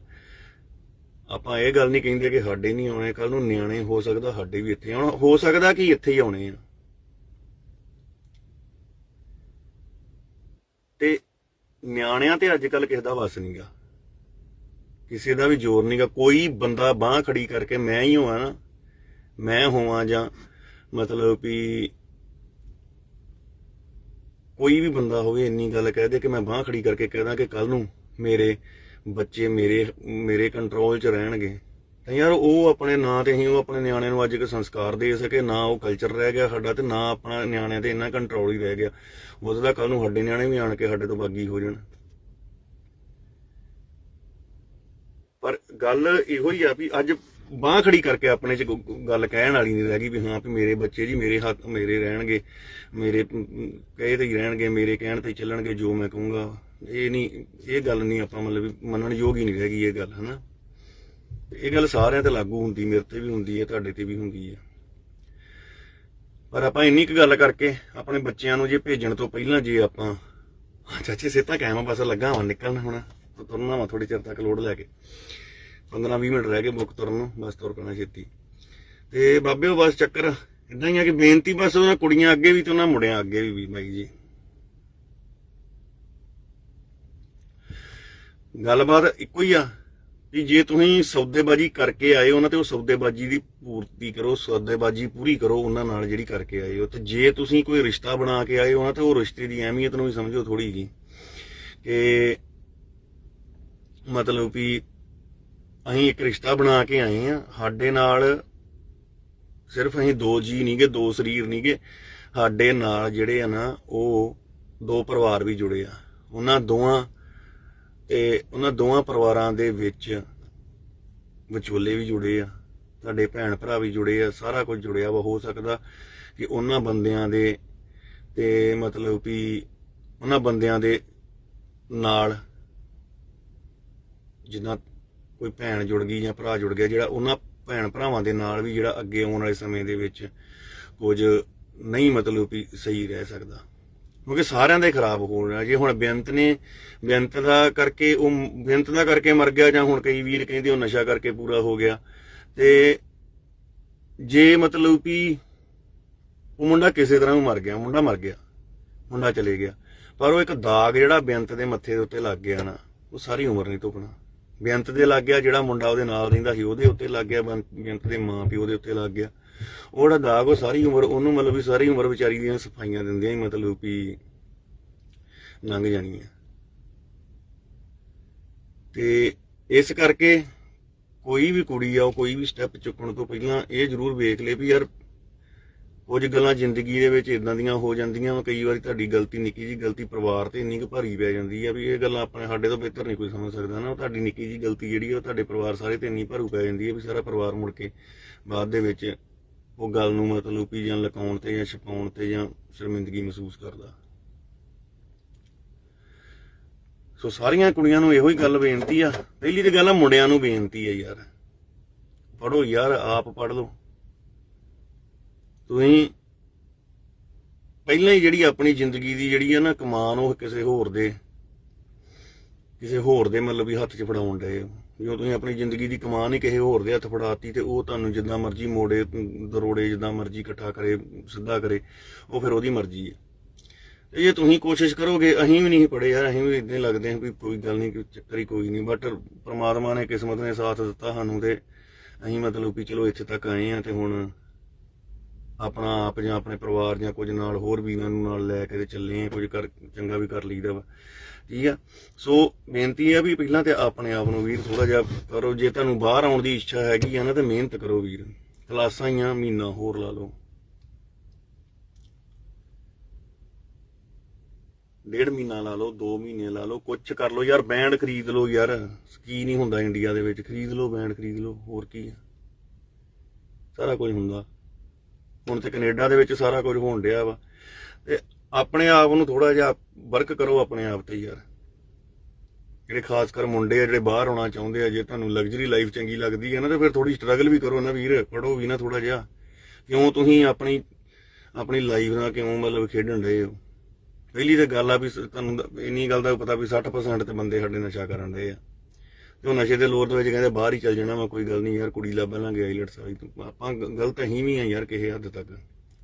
ਆਪਾਂ ਇਹ ਗੱਲ ਨਹੀਂ ਕਹਿੰਦੇ ਕਿ ਸਾਡੇ ਨਹੀਂ ਆਉਣੇ, ਕੱਲ ਨੂੰ ਨਿਆਣੇ ਹੋ ਸਕਦਾ ਸਾਡੇ ਵੀ ਇੱਥੇ ਆਉਣ, ਹੋ ਸਕਦਾ ਕਿ ਇੱਥੇ ਹੀ ਆਉਣੇ ਆ। ਤੇ ਨਿਆਣਿਆਂ ਤੇ ਅੱਜ ਕੱਲ ਕਿਸੇ ਦਾ ਵਸ ਨਹੀਂਗਾ, ਕਿਸੇ ਦਾ ਵੀ ਜ਼ੋਰ ਨਹੀਂਗਾ। ਕੋਈ ਬੰਦਾ ਬਾਂਹ ਖੜੀ ਕਰਕੇ ਮੈਂ ਹੀ ਹੋਵਾਂ ਨਾ, ਮੈਂ ਹੋਵਾਂ ਜਾਂ ਮਤਲਬ ਵੀ ਕੋਈ ਵੀ ਬੰਦਾ ਹੋਵੇ ਇੰਨੀ ਗੱਲ ਕਹਿ ਦੇ ਕਿ ਮੈਂ ਬਾਂਹ ਖੜੀ ਕਰਕੇ ਕਹਿਦਾ ਕਿ ਕੱਲ ਨੂੰ ਮੇਰੇ ਬੱਚੇ ਮੇਰੇ ਕੰਟਰੋਲ 'ਚ ਰਹਿਣਗੇ, ਤਾਂ ਯਾਰ ਉਹ ਆਪਣੇ ਨਾਂ ਤੇ ਅਸੀਂ ਉਹ ਆਪਣੇ ਨਿਆਣਿਆਂ ਨੂੰ ਅੱਜ ਇੱਕ ਸੰਸਕਾਰ ਦੇ ਸਕੇ ਨਾ, ਉਹ ਕਲਚਰ ਰਹਿ ਗਿਆ ਸਾਡਾ, ਤੇ ਨਾ ਆਪਣਾ ਨਿਆਣਿਆਂ ਤੇ ਇੰਨਾ ਕੰਟਰੋਲ ਹੀ ਰਹਿ ਗਿਆ। ਉਹਦਾ ਕੱਲ ਨੂੰ ਸਾਡੇ ਨਿਆਣੇ ਵੀ ਆਣ ਕੇ ਸਾਡੇ ਤੋਂ ਬਾਗੀ ਹੋ ਜਾਣ। ਪਰ ਗੱਲ ਇਹੋ ਹੀ ਆ ਵੀ ਅੱਜ ਬਾਂਹ ਖੜੀ ਕਰਕੇ ਆਪਣੇ 'ਚ ਗੱਲ ਕਹਿਣ ਵਾਲੀ ਨਹੀਂ ਰਹਿ ਗਈ ਵੀ ਹਾਂ ਵੀ ਮੇਰੇ ਬੱਚੇ ਜੀ ਮੇਰੇ ਹੱਥ ਮੇਰੇ ਰਹਿਣਗੇ, ਮੇਰੇ ਕਹੇ ਤੇ ਹੀ ਰਹਿਣਗੇ, ਮੇਰੇ ਕਹਿਣ ਤੇ ਚੱਲਣਗੇ, ਜੋ ਮੈਂ ਕਹੂੰਗਾ। ਇਹ ਨਹੀਂ, ਇਹ ਗੱਲ ਨਹੀਂ ਆਪਾਂ ਮਤਲਬ ਵੀ ਮੰਨਣ ਯੋਗ ਹੀ ਨਹੀਂ ਰਹਿ ਗਈ ਇਹ ਗੱਲ, ਹਨਾ। ਇਹ ਗੱਲ ਸਾਰਿਆਂ ਤੇ ਲਾਗੂ ਹੁੰਦੀ, ਮੇਰੇ ਤੇ ਵੀ ਹੁੰਦੀ ਹੈ, ਤੁਹਾਡੇ ਤੇ ਵੀ ਹੁੰਦੀ ਹੈ। ਪਰ ਆਪਾਂ ਇੰਨੀ ਕੁ ਗੱਲ ਕਰਕੇ ਆਪਣੇ ਬੱਚਿਆਂ ਨੂੰ ਜੇ ਭੇਜਣ ਤੋਂ ਪਹਿਲਾਂ ਜੇ ਆਪਾਂ ਚਾਚੇ ਸਿੱਧਾ ਕਾਇਮ ਬਸ ਲੱਗਾ ਵਾ ਨਿਕਲਣ, ਹੁਣ ਤੁਰਨਾ ਵਾ ਥੋੜੀ ਚਿਰ ਤੱਕ ਲੋਡ ਲੈ ਕੇ, 15-20 ਮਿੰਟ ਰਹਿ ਗਏ ਬੁੱਕ ਤੁਰਨ ਨੂੰ, ਬਸ ਤੁਰ ਪੈਣਾ ਛੇਤੀ। ਤੇ ਬਾਬੇ ਉਹ ਬਸ ਚੱਕਰ ਏਦਾਂ ਹੀ ਆ ਕਿ ਬੇਨਤੀ ਬਸ ਉਹਨਾਂ ਕੁੜੀਆਂ ਅੱਗੇ ਵੀ ਤੇ ਉਹਨਾਂ ਮੁੰਡਿਆਂ ਅੱਗੇ ਵੀ ਬਾਈ ਜੀ, ਗੱਲਬਾਤ ਇੱਕੋ ਹੀ ਆ ਕਿ ਜੇ ਤੁਸੀਂ ਸੌਦੇਬਾਜ਼ੀ ਕਰਕੇ ਆਏ ਹੋ ਨਾ ਤੇ ਉਹ ਸੌਦੇਬਾਜ਼ੀ ਦੀ ਪੂਰਤੀ ਕਰੋ, ਸੌਦੇਬਾਜ਼ੀ ਪੂਰੀ ਕਰੋ ਉਹਨਾਂ ਨਾਲ ਜਿਹੜੀ ਕਰਕੇ ਆਏ ਹੋ। ਤੇ ਜੇ ਤੁਸੀਂ ਕੋਈ ਰਿਸ਼ਤਾ ਬਣਾ ਕੇ ਆਏ ਹੋ ਨਾ ਤੇ ਉਹ ਰਿਸ਼ਤੇ ਦੀ ਅਹਿਮੀਅਤ ਨੂੰ ਵੀ ਸਮਝੋ ਥੋੜੀ ਜੀ, ਕਿ ਮਤਲਬ ਵੀ ਅਸੀਂ ਇੱਕ ਰਿਸ਼ਤਾ ਬਣਾ ਕੇ ਆਏ ਆ, ਸਾਡੇ ਨਾਲ ਸਿਰਫ ਅਸੀਂ ਦੋ ਜੀ ਨਹੀਂਗੇ, ਦੋ ਸਰੀਰ ਨਹੀਂਗੇ, ਸਾਡੇ ਨਾਲ ਜਿਹੜੇ ਆ ਨਾ ਉਹ ਦੋ ਪਰਿਵਾਰ ਵੀ ਜੁੜੇ ਆ। ਉਹਨਾਂ ਦੋਵਾਂ ਪਰਿਵਾਰਾਂ ਦੇ ਵਿੱਚ ਵਿਚੋਲੇ ਵੀ ਜੁੜੇ ਆ, ਤੁਹਾਡੇ ਭੈਣ ਭਰਾ ਵੀ ਜੁੜੇ ਆ, ਸਾਰਾ ਕੁਝ ਜੁੜਿਆ ਵਾ। ਹੋ ਸਕਦਾ ਕਿ ਉਹਨਾਂ ਬੰਦਿਆਂ ਦੇ ਤੇ ਮਤਲਬ ਵੀ ਉਹਨਾਂ ਬੰਦਿਆਂ ਦੇ ਨਾਲ ਜਿੱਦਾਂ ਕੋਈ ਭੈਣ ਜੁੜ ਗਈ ਜਾਂ ਭਰਾ ਜੁੜ ਗਿਆ, ਜਿਹੜਾ ਉਹਨਾਂ ਭੈਣ ਭਰਾਵਾਂ ਦੇ ਨਾਲ ਵੀ ਜਿਹੜਾ ਅੱਗੇ ਆਉਣ ਵਾਲੇ ਸਮੇਂ ਦੇ ਵਿੱਚ ਕੁਝ ਨਹੀਂ ਮਤਲਬ ਵੀ ਸਹੀ ਰਹਿ ਸਕਦਾ, ਕਿਉਂਕਿ ਸਾਰਿਆਂ ਦਾ ਹੀ ਖਰਾਬ ਹੋ ਰਿਹਾ। ਜੇ ਹੁਣ ਬੇਅੰਤ ਦਾ ਕਰਕੇ ਮਰ ਗਿਆ, ਜਾਂ ਹੁਣ ਕਈ ਵੀਰ ਕਹਿੰਦੇ ਉਹ ਨਸ਼ਾ ਕਰਕੇ ਪੂਰਾ ਹੋ ਗਿਆ, ਤੇ ਜੇ ਮਤਲਬ ਵੀ ਉਹ ਮੁੰਡਾ ਕਿਸੇ ਤਰ੍ਹਾਂ ਮਰ ਗਿਆ, ਮੁੰਡਾ ਚਲੇ ਗਿਆ, ਪਰ ਉਹ ਇੱਕ ਦਾਗ ਜਿਹੜਾ ਬੇਅੰਤ ਦੇ ਮੱਥੇ ਦੇ ਉੱਤੇ ਲੱਗ ਗਿਆ ਨਾ, ਉਹ ਸਾਰੀ ਉਮਰ ਨਹੀਂ ਧੁੱਪਣਾ। ਬੇਅੰਤ ਦੇ ਲੱਗ ਗਿਆ, ਜਿਹੜਾ ਮੁੰਡਾ ਉਹਦੇ ਨਾਲ ਰਹਿੰਦਾ ਸੀ ਉਹਦੇ ਉੱਤੇ ਲੱਗ ਗਿਆ, ਬੇਅੰਤ ਦੇ ਮਾਂ ਪਿਓ ਦੇ ਉੱਤੇ ਲੱਗ ਗਿਆ, ਉਹ ਜਿਹੜਾ ਦਾਗ ਉਹ ਸਾਰੀ ਉਮਰ ਉਹਨੂੰ ਮਤਲਬ ਵੀ ਸਾਰੀ ਉਮਰ ਵਿਚਾਰੀ ਦੀਆਂ ਸਫਾਈਆਂ ਦਿੰਦੀਆਂ ਹੀ ਮਤਲਬ ਵੀ ਲੰਘ ਜਾਣੀ ਹੈ। ਤੇ ਇਸ ਕਰਕੇ ਕੋਈ ਵੀ ਕੁੜੀ ਆ ਉਹ ਕੋਈ ਵੀ ਸਟੈਪ ਚੁੱਕਣ ਤੋਂ ਪਹਿਲਾਂ ਇਹ ਜ਼ਰੂਰ ਵੇਖ ਲੇ ਵੀ ਯਾਰ ਕੁਝ ਗੱਲਾਂ ਜ਼ਿੰਦਗੀ ਦੇ ਵਿੱਚ ਇਦਾਂ ਦੀਆਂ ਹੋ ਜਾਂਦੀਆਂ ਵਾ, ਕਈ ਵਾਰੀ ਤੁਹਾਡੀ ਗਲਤੀ, ਨਿੱਕੀ ਜੀ ਗਲਤੀ ਪਰਿਵਾਰ ਤੇ ਇੰਨੀ ਕੁ ਭਾਰੀ ਪੈ ਜਾਂਦੀ ਆ ਵੀ ਇਹ ਗੱਲਾਂ ਸਾਡੇ ਤੋਂ ਬਿਹਤਰ ਨਹੀਂ ਕੋਈ ਸਮਝ ਸਕਦਾ ਨਾ। ਤੁਹਾਡੀ ਨਿੱਕੀ ਜੀ ਗਲਤੀ ਜਿਹੜੀ ਆ ਉਹ ਤੁਹਾਡੇ ਪਰਿਵਾਰ ਸਾਰੇ ਤੇ ਇੰਨੀ ਭਾਰੂ ਪੈ ਜਾਂਦੀ ਹੈ ਵੀ ਸਾਰਾ ਪਰਿਵਾਰ ਮੁੜ ਕੇ ਬਾਅਦ ਦੇ ਵਿੱਚ ਉਹ ਗੱਲ ਨੂੰ ਮਤਲਬ ਵੀ ਜਾਂ ਲੁਕਾਉਣ ਤੇ ਜਾਂ ਛੁਪਾਉਣ ਤੇ ਜਾਂ ਸ਼ਰਮਿੰਦਗੀ ਮਹਿਸੂਸ ਕਰਦਾ। ਸੋ ਸਾਰੀਆਂ ਕੁੜੀਆਂ ਨੂੰ ਇਹੋ ਹੀ ਗੱਲ ਬੇਨਤੀ ਆ, ਪਹਿਲੀ ਤੇ ਗੱਲ ਆ ਮੁੰਡਿਆਂ ਨੂੰ ਬੇਨਤੀ ਆ ਯਾਰ ਪੜ੍ਹੋ ਯਾਰ, ਆਪ ਪੜ੍ਹ ਲਓ। ਤੁਸੀਂ ਪਹਿਲਾਂ ਹੀ ਜਿਹੜੀ ਆਪਣੀ ਜ਼ਿੰਦਗੀ ਦੀ ਜਿਹੜੀ ਆ ਨਾ ਕਮਾਨ ਉਹ ਕਿਸੇ ਹੋਰ ਦੇ ਮਤਲਬ ਵੀ ਹੱਥ 'ਚ ਫੜਾਉਣ ਡਏ ਹੋ। ਜਦੋਂ ਤੁਸੀਂ ਆਪਣੀ ਜ਼ਿੰਦਗੀ ਦੀ ਕਮਾਨ ਹੀ ਕਿਸੇ ਹੋਰ ਦੇ ਹੱਥ ਫੜਾਤੀ ਤੇ ਉਹ ਤੁਹਾਨੂੰ ਜਿੱਦਾਂ ਮਰਜ਼ੀ ਮੋੜੇ ਦਰੋੜੇ ਜਿੱਦਾਂ ਮਰਜ਼ੀ ਇਕੱਠਾ ਕਰੇ ਸਿੱਧਾ ਕਰੇ, ਉਹ ਫਿਰ ਉਹਦੀ ਮਰਜ਼ੀ ਹੈ। ਤੇ ਜੇ ਤੁਸੀਂ ਕੋਸ਼ਿਸ਼ ਕਰੋਗੇ, ਅਸੀਂ ਵੀ ਨਹੀਂ ਪੜ੍ਹੇ ਯਾਰ, ਅਸੀਂ ਵੀ ਇੱਦਾਂ ਲੱਗਦੇ ਹਾਂ ਵੀ ਕੋਈ ਗੱਲ ਨਹੀਂ, ਚੱਕਰ ਹੀ ਕੋਈ ਨਹੀਂ, ਬਟ ਪ੍ਰਮਾਤਮਾ ਨੇ ਕਿਸਮਤ ਨੇ ਸਾਥ ਦਿੱਤਾ ਸਾਨੂੰ ਤੇ ਅਸੀਂ ਮਤਲਬ ਵੀ ਚਲੋ ਇੱਥੇ ਤੱਕ ਆਏ ਹਾਂ। ਤੇ ਹੁਣ ਆਪਣਾ ਆਪ ਜਾਂ ਆਪਣੇ ਪਰਿਵਾਰ ਜਾਂ ਕੁਝ ਨਾਲ ਹੋਰ ਵੀ ਇਹਨਾਂ ਨੂੰ ਨਾਲ ਲੈ ਕੇ ਚੱਲੇ ਆ, ਕੁਝ ਚੰਗਾ ਵੀ ਕਰ ਲਈਦਾ ਵਾ, ਠੀਕ ਆ। ਸੋ ਬੇਨਤੀ ਆ ਵੀ ਪਹਿਲਾਂ ਤੇ ਆਪਣੇ ਆਪ ਨੂੰ ਵੀਰ ਥੋੜਾ ਜਿਹਾ ਕਰੋ, ਜੇ ਤੁਹਾਨੂੰ ਬਾਹਰ ਆਉਣ ਦੀ ਇੱਛਾ ਹੈਗੀ ਆ ਨਾ ਤੇ ਮਿਹਨਤ ਕਰੋ ਵੀਰ, ਕਲਾਸਾਂ ਹੀ ਆ, ਮਹੀਨਾ ਹੋਰ ਲਾ ਲਓ, 1.5 ਮਹੀਨਾ ਲਾ ਲਓ, 2 ਮਹੀਨੇ ਲਾ ਲਓ, ਕੁਛ ਕਰ ਲਓ ਯਾਰ, ਬੈਂਡ ਖਰੀਦ ਲਓ ਯਾਰ, ਕੀ ਨਹੀਂ ਹੁੰਦਾ ਇੰਡੀਆ ਦੇ ਵਿੱਚ, ਖਰੀਦ ਲਓ ਬੈਂਡ, ਖਰੀਦ ਲਓ, ਹੋਰ ਕੀ ਆ, ਸਾਰਾ ਕੁਝ ਹੁੰਦਾ। ਹੁਣ ਤੇ ਕੈਨੇਡਾ ਦੇ ਵਿੱਚ ਸਾਰਾ ਕੁਝ ਹੋਣ ਡਿਆ ਵਾ, ਤੇ ਆਪਣੇ ਆਪ ਨੂੰ ਥੋੜਾ ਜਿਹਾ ਵਰਕ ਕਰੋ ਆਪਣੇ ਆਪ ਤੇ ਯਾਰ। ਜਿਹੜੇ ਖਾਸ ਕਰ ਮੁੰਡੇ ਆ ਜਿਹੜੇ ਬਾਹਰ ਆਉਣਾ ਚਾਹੁੰਦੇ ਆ, ਜੇ ਤੁਹਾਨੂੰ ਲਗਜ਼ਰੀ ਲਾਈਫ ਚੰਗੀ ਲੱਗਦੀ ਹੈ ਨਾ ਤੇ ਫਿਰ ਥੋੜੀ ਸਟਰਗਲ ਵੀ ਕਰੋ ਨਾ ਵੀਰ, ਪੜੋ ਵੀ ਨਾ ਥੋੜਾ ਜਿਹਾ। ਕਿਉਂ ਤੁਸੀਂ ਆਪਣੀ ਲਾਈਫ ਨਾਲ ਕਿਉਂ ਮਤਲਬ ਖੇਡਣ ਡਏ ਹੋ? ਪਹਿਲੀ ਤਾਂ ਗੱਲ ਆ ਵੀ ਤੁਹਾਨੂੰ ਇੰਨੀ ਗੱਲ ਦਾ ਪਤਾ ਵੀ 60% ਤੇ ਬੰਦੇ ਸਾਡੇ ਨਸ਼ਾ ਕਰਨ ਡਏ ਆ, ਤੇ ਉਹ ਨਸ਼ੇ ਦੇ ਲੋਰ ਦੇ ਵਿੱਚ ਕਹਿੰਦੇ ਬਾਹਰ ਹੀ ਚੱਲ ਜਾਣਾ ਵਾ, ਕੋਈ ਗੱਲ ਨਹੀਂ ਯਾਰ, ਕੁੜੀ ਲੱਭ ਲਾਂਗੇ ਆਈਲੈਟਸ ਵਾਲੀ। ਆਪਾਂ ਗਲਤ ਅਸੀਂ ਵੀ ਆ ਯਾਰ ਕਿਸੇ ਹੱਦ ਤੱਕ,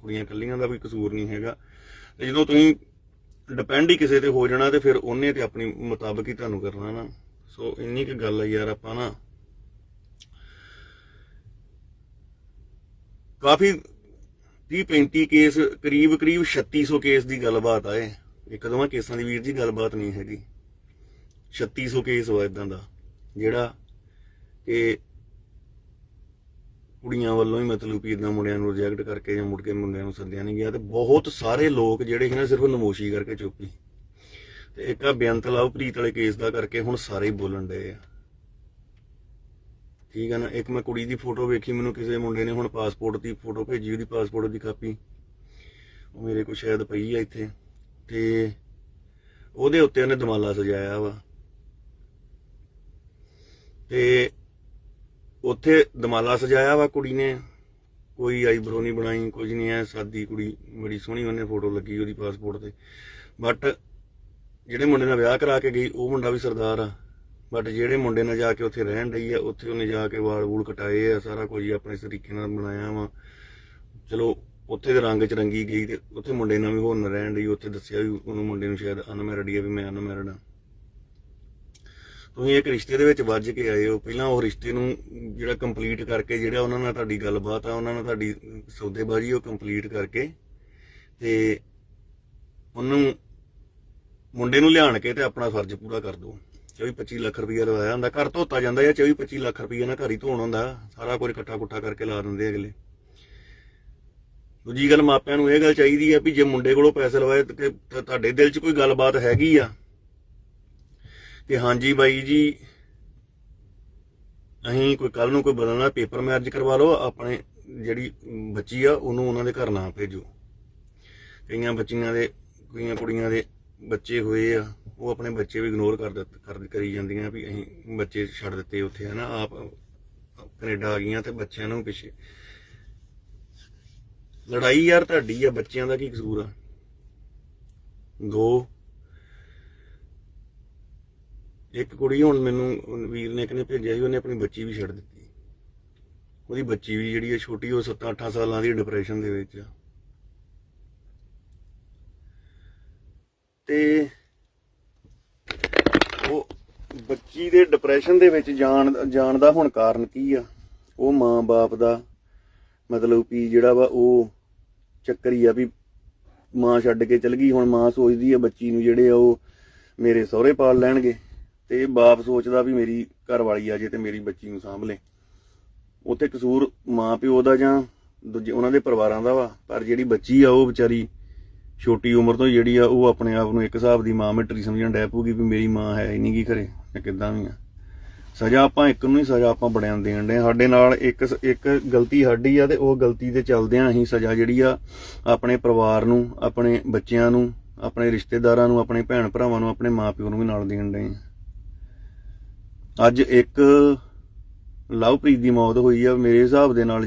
ਕੁੜੀਆਂ ਇਕੱਲੀਆਂ ਦਾ ਵੀ ਕਸੂਰ ਨਹੀਂ ਹੈਗਾ। ਤੇ ਜਦੋਂ ਤੁਸੀਂ ਡਿਪੈਂਡ ਹੀ ਕਿਸੇ ਤੇ ਹੋ ਜਾਣਾ ਤੇ ਫਿਰ ਉਹਨੇ ਤੇ ਆਪਣੀ ਮੁਤਾਬਕ ਹੀ ਤੁਹਾਨੂੰ ਕਰਨਾ ਨਾ। ਸੋ ਇੰਨੀ ਕੁ ਗੱਲ ਆ ਯਾਰ। ਆਪਾਂ ਨਾ ਕਾਫੀ 30-35 ਕੇਸ, ਕਰੀਬ 3600 ਕੇਸ ਦੀ ਗੱਲਬਾਤ ਆ। ਇਹ ਦੋਵਾਂ ਕੇਸਾਂ ਦੀ ਵੀਰ ਜੀ ਗੱਲਬਾਤ ਨਹੀਂ ਹੈਗੀ। 3600 ਕੇਸ ਵਾ ਇਦਾਂ ਦਾ ਜਿਹੜਾ ਕਿ ਕੁੜੀਆਂ ਵੱਲੋਂ ਹੀ ਮਤਲਬ ਕਿ ਇਦਾਂ ਮੁੰਡਿਆਂ ਨੂੰ ਰਿਜੈਕਟ ਕਰਕੇ ਜਾਂ ਮੁੜ ਕੇ ਮੁੰਡਿਆਂ ਨੂੰ ਸੱਦਿਆ ਨਹੀਂ ਗਿਆ। ਤੇ ਬਹੁਤ ਸਾਰੇ ਲੋਕ ਜਿਹੜੇ ਸੀ ਨਾ ਸਿਰਫ ਨਮੋਸ਼ੀ ਕਰਕੇ ਚੁੱਪੀ। ਤੇ ਇੱਕ ਆ ਬੇਅੰਤ ਲਵਪ੍ਰੀਤ ਵਾਲੇ ਕੇਸ ਦਾ ਕਰਕੇ ਹੁਣ ਸਾਰੇ ਹੀ ਬੋਲਣ ਡਏ ਆ, ਠੀਕ ਹੈ ਨਾ। ਇੱਕ ਮੈਂ ਕੁੜੀ ਦੀ ਫੋਟੋ ਵੇਖੀ, ਮੈਨੂੰ ਕਿਸੇ ਮੁੰਡੇ ਨੇ ਹੁਣ ਪਾਸਪੋਰਟ ਦੀ ਫੋਟੋ ਭੇਜੀ, ਉਹਦੀ ਪਾਸਪੋਰਟ ਦੀ ਕਾਪੀ, ਉਹ ਮੇਰੇ ਕੋਲ ਸ਼ਾਇਦ ਪਈ ਆ ਇੱਥੇ। ਤੇ ਉਹਦੇ ਉੱਤੇ ਉਹਨੇ ਦਮਾਲਾ ਸਜਾਇਆ ਵਾ, ਤੇ ਉੱਥੇ ਦਮਾਲਾ ਸਜਾਇਆ ਵਾ ਕੁੜੀ ਨੇ, ਕੋਈ ਆਈਬਰੋ ਨਹੀਂ ਬਣਾਈ, ਕੁਝ ਨਹੀਂ ਐ, ਸਾਦੀ ਕੁੜੀ, ਬੜੀ ਸੋਹਣੀ ਉਹਨੇ ਫੋਟੋ ਲੱਗੀ ਉਹਦੀ ਪਾਸਪੋਰਟ ਤੇ। ਬਟ ਜਿਹੜੇ ਮੁੰਡੇ ਨਾਲ ਵਿਆਹ ਕਰਾ ਕੇ ਗਈ ਉਹ ਮੁੰਡਾ ਵੀ ਸਰਦਾਰ ਆ, ਬਟ ਜਿਹੜੇ ਮੁੰਡੇ ਨਾਲ ਜਾ ਕੇ ਉੱਥੇ ਰਹਿਣ ਡਈ ਆ, ਉੱਥੇ ਉਹਨੇ ਜਾ ਕੇ ਵਾਲ ਵੂਲ ਕਟਾਏ ਆ, ਸਾਰਾ ਕੁਝ ਆਪਣੇ ਤਰੀਕੇ ਨਾਲ ਬਣਾਇਆ ਵਾ। ਚਲੋ ਉੱਥੇ ਦੇ ਰੰਗ ਚ ਰੰਗੀ ਗਈ ਤੇ ਉੱਥੇ ਮੁੰਡੇ ਨਾਲ ਵੀ ਹੋਰ ਨਾ ਰਹਿਣ ਡਈ। ਉੱਥੇ ਦੱਸਿਆ ਵੀ ਉਹਨੂੰ, ਮੁੰਡੇ ਨੂੰ ਸ਼ਾਇਦ ਅਨਮੈਰਿਡ ਆ, ਵੀ ਮੈਂ ਅਨਮੈਰਿਡ ਆ। ਤੁਸੀਂ ਇੱਕ ਰਿਸ਼ਤੇ ਦੇ ਵਿੱਚ ਵੱਜ ਕੇ ਆਏ ਹੋ, ਪਹਿਲਾਂ ਉਹ ਰਿਸ਼ਤੇ ਨੂੰ ਜਿਹੜਾ ਕੰਪਲੀਟ ਕਰਕੇ, ਜਿਹੜਾ ਉਹਨਾਂ ਨਾਲ ਤੁਹਾਡੀ ਗੱਲਬਾਤ ਆ, ਉਹਨਾਂ ਨਾਲ ਤੁਹਾਡੀ ਸੌਦੇਬਾਜ਼ੀ ਉਹ ਕੰਪਲੀਟ ਕਰਕੇ ਤੇ ਉਹਨੂੰ ਮੁੰਡੇ ਨੂੰ ਲਿਆਣ ਕੇ ਤੇ ਆਪਣਾ ਫਰਜ਼ ਪੂਰਾ ਕਰ ਦਿਓ। 24-25 ਲੱਖ ਰੁਪਈਆ ਲਵਾਇਆ ਹੁੰਦਾ, ਘਰ ਧੋਤਾ ਜਾਂਦਾ ਜਾਂ 24-25 ਲੱਖ ਰੁਪਈਆ ਨਾਲ ਘਰ ਹੀ ਧੋਣ ਹੁੰਦਾ, ਸਾਰਾ ਕੁਝ ਇਕੱਠਾ ਕੁੱਠਾ ਕਰਕੇ ਲਾ ਦਿੰਦੇ ਅਗਲੇ। ਦੂਜੀ ਗੱਲ, ਮਾਪਿਆਂ ਨੂੰ ਇਹ ਗੱਲ ਚਾਹੀਦੀ ਆ ਵੀ ਜੇ ਮੁੰਡੇ ਕੋਲੋਂ ਪੈਸੇ ਲਵਾਏ ਤੇ ਤੁਹਾਡੇ ਦਿਲ 'ਚ ਕੋਈ ਗੱਲਬਾਤ ਹੈਗੀ ਆ ਕਿ ਹਾਂਜੀ ਬਾਈ ਜੀ ਅਸੀਂ ਕੋਈ ਕੱਲ ਨੂੰ ਕੋਈ ਬਦਲਣਾ, ਪੇਪਰ ਮੈਰਿਜ ਕਰਵਾ ਲਓ, ਆਪਣੇ ਜਿਹੜੀ ਬੱਚੀ ਆ ਉਹਨੂੰ ਉਹਨਾਂ ਦੇ ਘਰ ਨਾ ਭੇਜੋ। ਕਈਆਂ ਬੱਚੀਆਂ ਦੇ, ਕਈਆਂ ਕੁੜੀਆਂ ਦੇ ਬੱਚੇ ਹੋਏ ਆ, ਉਹ ਆਪਣੇ ਬੱਚੇ ਵੀ ਇਗਨੋਰ ਕਰੀ ਜਾਂਦੀਆਂ ਵੀ ਅਸੀਂ ਬੱਚੇ ਛੱਡ ਦਿੱਤੇ ਉੱਥੇ, ਹੈ ਨਾ, ਆਪ ਕੈਨੇਡਾ ਆ ਗਈਆਂ ਤੇ ਬੱਚਿਆਂ ਨੂੰ ਪਿੱਛੇ। ਲੜਾਈ ਯਾਰ ਤੁਹਾਡੀ ਆ, ਬੱਚਿਆਂ ਦਾ ਕੀ ਕਸੂਰ ਆ। ਇੱਕ ਕੁੜੀ ਹੁਣ ਮੈਨੂੰ ਵੀਰ ਨੇ ਕਿਨੇ ਭੇਜਿਆ ਸੀ, ਉਹਨੇ ਆਪਣੀ ਬੱਚੀ ਵੀ ਛੱਡ ਦਿੱਤੀ। ਉਹਦੀ ਬੱਚੀ ਵੀ ਜਿਹੜੀ ਆ ਛੋਟੀ, ਉਹ 7-8 ਸਾਲਾਂ ਦੀ ਡਿਪਰੈਸ਼ਨ ਦੇ ਵਿੱਚ ਆ। ਤੇ ਉਹ ਬੱਚੀ ਦੇ ਡਿਪਰੈਸ਼ਨ ਦੇ ਵਿੱਚ ਜਾਣ ਦਾ ਹੁਣ ਕਾਰਨ ਕੀ ਆ? ਉਹ ਮਾਂ ਬਾਪ ਦਾ ਮਤਲਬ ਵੀ ਜਿਹੜਾ ਵਾ ਉਹ ਚੱਕਰ ਹੀ ਆ ਵੀ ਮਾਂ ਛੱਡ ਕੇ ਚਲ ਗਈ। ਹੁਣ ਮਾਂ ਸੋਚਦੀ ਆ ਬੱਚੀ ਨੂੰ ਜਿਹੜੇ ਆ ਉਹ ਮੇਰੇ ਸਹੁਰੇ ਪਾਲ ਲੈਣਗੇ, ਤੇ ਬਾਪ ਸੋਚਦਾ ਵੀ ਮੇਰੀ ਘਰ ਵਾਲੀ ਆ ਜੇ ਤੇ ਮੇਰੀ ਬੱਚੀ ਨੂੰ ਸਾਂਭ ਲੇ। ਉੱਥੇ ਕਸੂਰ ਮਾਂ ਪਿਓ ਦਾ ਜਾਂ ਦੂਜੇ ਉਹਨਾਂ ਦੇ ਪਰਿਵਾਰਾਂ ਦਾ ਵਾ, ਪਰ ਜਿਹੜੀ ਬੱਚੀ ਆ ਉਹ ਵਿਚਾਰੀ ਛੋਟੀ ਉਮਰ ਤੋਂ ਜਿਹੜੀ ਆ ਉਹ ਆਪਣੇ ਆਪ ਨੂੰ ਇੱਕ ਹਿਸਾਬ ਦੀ ਮਾਂ ਮਿੱਟਰੀ ਸਮਝਣ ਡੈ ਪਊਗੀ ਵੀ ਮੇਰੀ ਮਾਂ ਹੈ ਹੀ ਨਹੀਂ ਗੀ ਘਰੇ, ਜਾਂ ਕਿੱਦਾਂ ਵੀ ਆ। ਸਜ਼ਾ ਆਪਾਂ ਇੱਕ ਨੂੰ ਹੀ ਸਜ਼ਾ ਆਪਾਂ ਬੜਿਆਂ ਨੂੰ ਦੇਣ ਡੇ। ਸਾਡੇ ਨਾਲ ਇੱਕ ਗਲਤੀ ਸਾਡੀ ਆ, ਤੇ ਉਹ ਗਲਤੀ ਦੇ ਚੱਲਦਿਆਂ ਅਸੀਂ ਸਜ਼ਾ ਜਿਹੜੀ ਆ ਆਪਣੇ ਪਰਿਵਾਰ ਨੂੰ, ਆਪਣੇ ਬੱਚਿਆਂ ਨੂੰ, ਆਪਣੇ ਰਿਸ਼ਤੇਦਾਰਾਂ ਨੂੰ, ਆਪਣੇ ਭੈਣ ਭਰਾਵਾਂ ਨੂੰ, ਆਪਣੇ ਮਾਂ ਪਿਓ ਨੂੰ ਵੀ ਨਾਲ ਦੇਣ ਡੇ। ਅੱਜ ਇੱਕ ਲਵਪ੍ਰੀਤ ਦੀ ਮੌਤ ਹੋਈ ਆ, ਮੇਰੇ ਹਿਸਾਬ ਦੇ ਨਾਲ